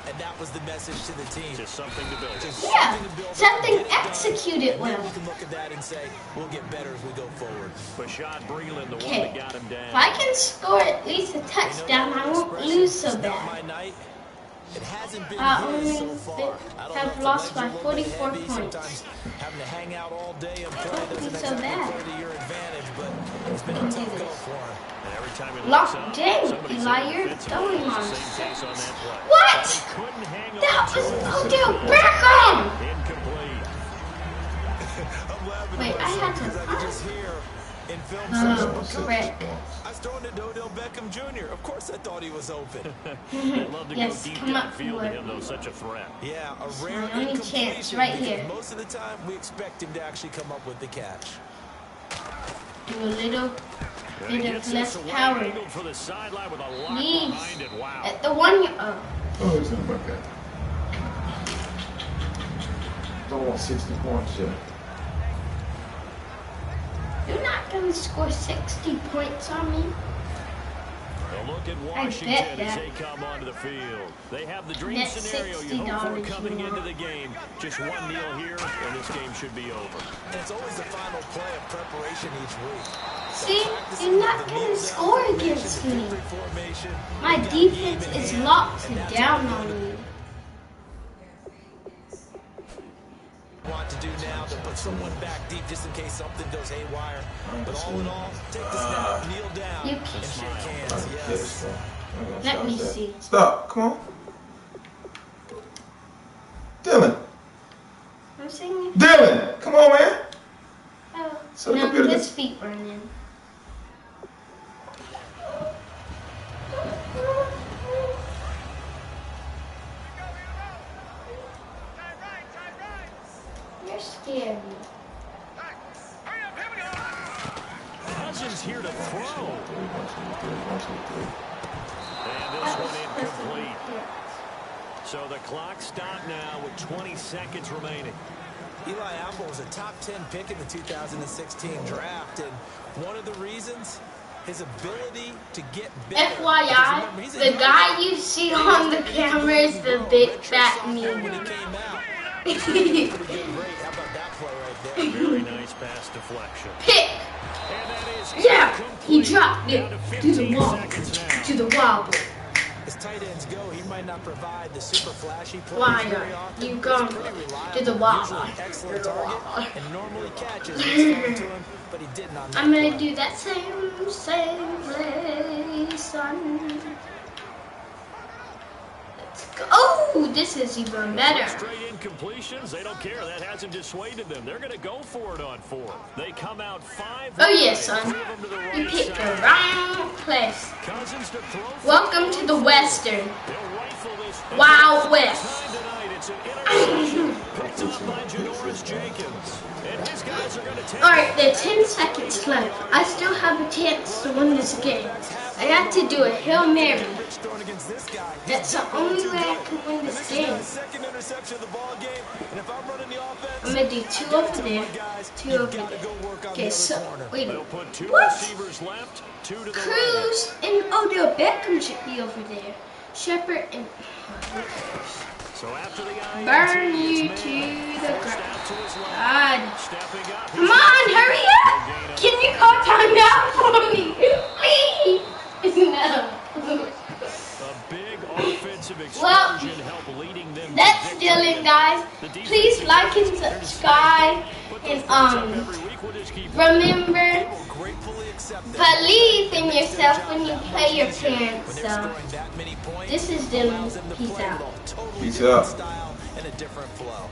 [SPEAKER 5] And that was the message to the team.
[SPEAKER 4] Just something to build.
[SPEAKER 5] Just
[SPEAKER 3] Yeah,
[SPEAKER 5] something to build on,
[SPEAKER 3] something
[SPEAKER 5] get it done,
[SPEAKER 3] executed
[SPEAKER 5] and then
[SPEAKER 3] well.
[SPEAKER 5] we can look at that and say, we'll get better as we go forward.
[SPEAKER 4] Bashad Breeland, the one
[SPEAKER 3] Okay.
[SPEAKER 4] that got him down.
[SPEAKER 3] If I can score at least a touchdown, I won't lose so
[SPEAKER 5] It's not
[SPEAKER 3] bad.
[SPEAKER 5] my night. It hasn't been
[SPEAKER 3] I
[SPEAKER 5] his
[SPEAKER 3] only
[SPEAKER 5] so far. I don't know
[SPEAKER 3] have
[SPEAKER 5] if the
[SPEAKER 3] lost
[SPEAKER 5] legs are
[SPEAKER 3] by
[SPEAKER 5] a little bit
[SPEAKER 3] 44
[SPEAKER 5] heavy.
[SPEAKER 3] points.
[SPEAKER 5] Sometimes having to hang out all day and play
[SPEAKER 3] won't be
[SPEAKER 5] doesn't
[SPEAKER 3] so
[SPEAKER 5] exactly
[SPEAKER 3] bad.
[SPEAKER 5] play to your advantage, but it's been a
[SPEAKER 3] can do
[SPEAKER 5] tough go
[SPEAKER 3] this.
[SPEAKER 5] for him.
[SPEAKER 4] And every time he
[SPEAKER 3] Lock
[SPEAKER 4] looks up,
[SPEAKER 3] dang,
[SPEAKER 4] somebody's
[SPEAKER 3] Eli,
[SPEAKER 4] in
[SPEAKER 3] you're
[SPEAKER 4] defensive
[SPEAKER 3] throwing
[SPEAKER 4] line.
[SPEAKER 3] on
[SPEAKER 4] It's the same case on that play.
[SPEAKER 3] What?
[SPEAKER 4] But he couldn't hang
[SPEAKER 3] That
[SPEAKER 4] on
[SPEAKER 3] was
[SPEAKER 4] to it.
[SPEAKER 3] Odell Beckham!
[SPEAKER 4] Incomplete.
[SPEAKER 5] I'm laughing
[SPEAKER 3] Wait,
[SPEAKER 5] to
[SPEAKER 3] I had
[SPEAKER 5] myself
[SPEAKER 3] to
[SPEAKER 5] because I can
[SPEAKER 3] pass.
[SPEAKER 5] just hear In film
[SPEAKER 3] correct.
[SPEAKER 5] I was throwing to Odell Beckham Jr. Of course I thought he was open.
[SPEAKER 4] They love to
[SPEAKER 3] Yes,
[SPEAKER 4] go deep
[SPEAKER 3] come up
[SPEAKER 4] downfield
[SPEAKER 3] for
[SPEAKER 4] to
[SPEAKER 3] it.
[SPEAKER 4] him, though, such a threat.
[SPEAKER 5] Yeah, a rare
[SPEAKER 3] My only chance
[SPEAKER 5] incompletion
[SPEAKER 3] right
[SPEAKER 5] because
[SPEAKER 3] here.
[SPEAKER 5] most of the time we expect him to actually come up with the catch.
[SPEAKER 3] Do a little
[SPEAKER 4] And he
[SPEAKER 3] bit
[SPEAKER 4] gets
[SPEAKER 3] of
[SPEAKER 4] this
[SPEAKER 3] less
[SPEAKER 4] away,
[SPEAKER 3] power.
[SPEAKER 4] angled for the sideline with a lock
[SPEAKER 3] Please.
[SPEAKER 4] behind it. Wow.
[SPEAKER 3] At the 1 yard.
[SPEAKER 1] Oh, it's not about that. Don't want 60 points yet.
[SPEAKER 3] You're not going to score 60 points on me.
[SPEAKER 4] A look at
[SPEAKER 3] bet
[SPEAKER 4] Washington as
[SPEAKER 3] that.
[SPEAKER 4] they come onto the field. They have the dream
[SPEAKER 3] That's
[SPEAKER 4] scenario you hope for
[SPEAKER 3] $60
[SPEAKER 4] coming
[SPEAKER 3] more.
[SPEAKER 4] into the game. Just one kneel here, and this game should be over.
[SPEAKER 5] And it's always the final play of preparation each week.
[SPEAKER 3] See, you're not going to score against me.
[SPEAKER 5] Formation.
[SPEAKER 3] My defense is locked down on you.
[SPEAKER 5] Want to do now to put someone back deep just in case something goes haywire. But all in all, take the snap, kneel down,
[SPEAKER 3] You
[SPEAKER 5] and
[SPEAKER 3] can't.
[SPEAKER 5] shake hands. Yes.
[SPEAKER 3] Let me see.
[SPEAKER 1] Stop. Come on. Dylan.
[SPEAKER 3] I'm singing.
[SPEAKER 1] Dylan. Come on, man.
[SPEAKER 3] Oh,
[SPEAKER 1] So the
[SPEAKER 3] no,
[SPEAKER 1] computer
[SPEAKER 3] his
[SPEAKER 1] gets-
[SPEAKER 3] feet burning. You're scary.
[SPEAKER 7] Hurry up, here we go.
[SPEAKER 4] Cousins here to throw.
[SPEAKER 1] 1, 2, 3, 1, 2, 3.
[SPEAKER 4] And this one incomplete. So the clock stopped now with 20 seconds remaining.
[SPEAKER 5] Eli Apple was a top 10 pick in the 2016 draft, and one of the reasons, his ability to get better.
[SPEAKER 3] FYI, the guy you see on the camera is the big fat
[SPEAKER 5] When he
[SPEAKER 3] me.
[SPEAKER 5] came out, pretty good rate. How about that play right there?
[SPEAKER 4] Very nice pass deflection.
[SPEAKER 3] Pick!
[SPEAKER 4] And that is
[SPEAKER 3] Yeah! He
[SPEAKER 4] incomplete.
[SPEAKER 3] dropped
[SPEAKER 4] Down
[SPEAKER 3] it to the
[SPEAKER 4] 15
[SPEAKER 3] wall.
[SPEAKER 4] seconds now.
[SPEAKER 3] To the wobble.
[SPEAKER 5] As tight ends go, he might not provide the super flashy plays
[SPEAKER 3] Why
[SPEAKER 5] very
[SPEAKER 3] not?
[SPEAKER 5] often,
[SPEAKER 3] You
[SPEAKER 5] but
[SPEAKER 3] gone
[SPEAKER 5] he's pretty reliable.
[SPEAKER 3] to the wall.
[SPEAKER 5] Usually an excellent
[SPEAKER 3] To the
[SPEAKER 5] target,
[SPEAKER 3] wall.
[SPEAKER 5] and normally catches what's thrown to him, but he did not.
[SPEAKER 3] I'm gonna do that same play, son. Let's go. Oh, this is even better.
[SPEAKER 4] Straight incompletions, they don't care. That hasn't dissuaded them. They're going to go for it on fourth. They come out 5
[SPEAKER 3] Oh yeah,
[SPEAKER 4] wide,
[SPEAKER 3] son.
[SPEAKER 4] three of them to the
[SPEAKER 3] You
[SPEAKER 4] right
[SPEAKER 3] picked the
[SPEAKER 4] side.
[SPEAKER 3] wrong place.
[SPEAKER 4] Cousins to throw for
[SPEAKER 3] Welcome to the Western.
[SPEAKER 4] They'll rifle this.
[SPEAKER 3] Wild West.
[SPEAKER 4] Time tonight, it's an interception picked up by Janoris Jenkins. And his guys are going to take
[SPEAKER 3] Alright, there are 10 seconds left. I still have a chance to win this game. I got to do a Hail Mary. That's the only way I can win this game.
[SPEAKER 5] Second interception of the ball game, and if I'm running the offense,
[SPEAKER 3] I'm gonna do 2 over there, 2 over there. Okay, so, wait a
[SPEAKER 4] They'll
[SPEAKER 3] minute.
[SPEAKER 4] put 2
[SPEAKER 3] What?
[SPEAKER 4] receivers left, 2 to the right.
[SPEAKER 3] Cruz and Odell Beckham should be over there. Shepard and...
[SPEAKER 4] So after the INT,
[SPEAKER 3] Burn
[SPEAKER 4] it's
[SPEAKER 3] you
[SPEAKER 4] man.
[SPEAKER 3] to the
[SPEAKER 4] Forced
[SPEAKER 3] ground.
[SPEAKER 4] out to his left.
[SPEAKER 3] God.
[SPEAKER 4] Stepping up.
[SPEAKER 3] Come on, hurry up! Can you call timeout for me? Please! No.
[SPEAKER 4] A big offensive
[SPEAKER 3] Well,
[SPEAKER 4] explosion help leading them to
[SPEAKER 3] That's
[SPEAKER 4] victory.
[SPEAKER 3] Dylan, guys.
[SPEAKER 4] The defense
[SPEAKER 3] Please
[SPEAKER 4] is
[SPEAKER 3] like and
[SPEAKER 4] they're just
[SPEAKER 3] subscribe.
[SPEAKER 4] put those
[SPEAKER 3] And
[SPEAKER 4] points up every week. We'll just keep
[SPEAKER 3] remember,
[SPEAKER 5] gratefully accept that.
[SPEAKER 3] believe in yourself when you play your parents.
[SPEAKER 5] When they're
[SPEAKER 3] So,
[SPEAKER 5] scoring that many points,
[SPEAKER 3] this is
[SPEAKER 5] allows
[SPEAKER 3] Dylan.
[SPEAKER 5] them to
[SPEAKER 3] Peace
[SPEAKER 5] play
[SPEAKER 3] out.
[SPEAKER 5] with a totally
[SPEAKER 1] Peace
[SPEAKER 5] different
[SPEAKER 1] out.
[SPEAKER 5] style and a different flow.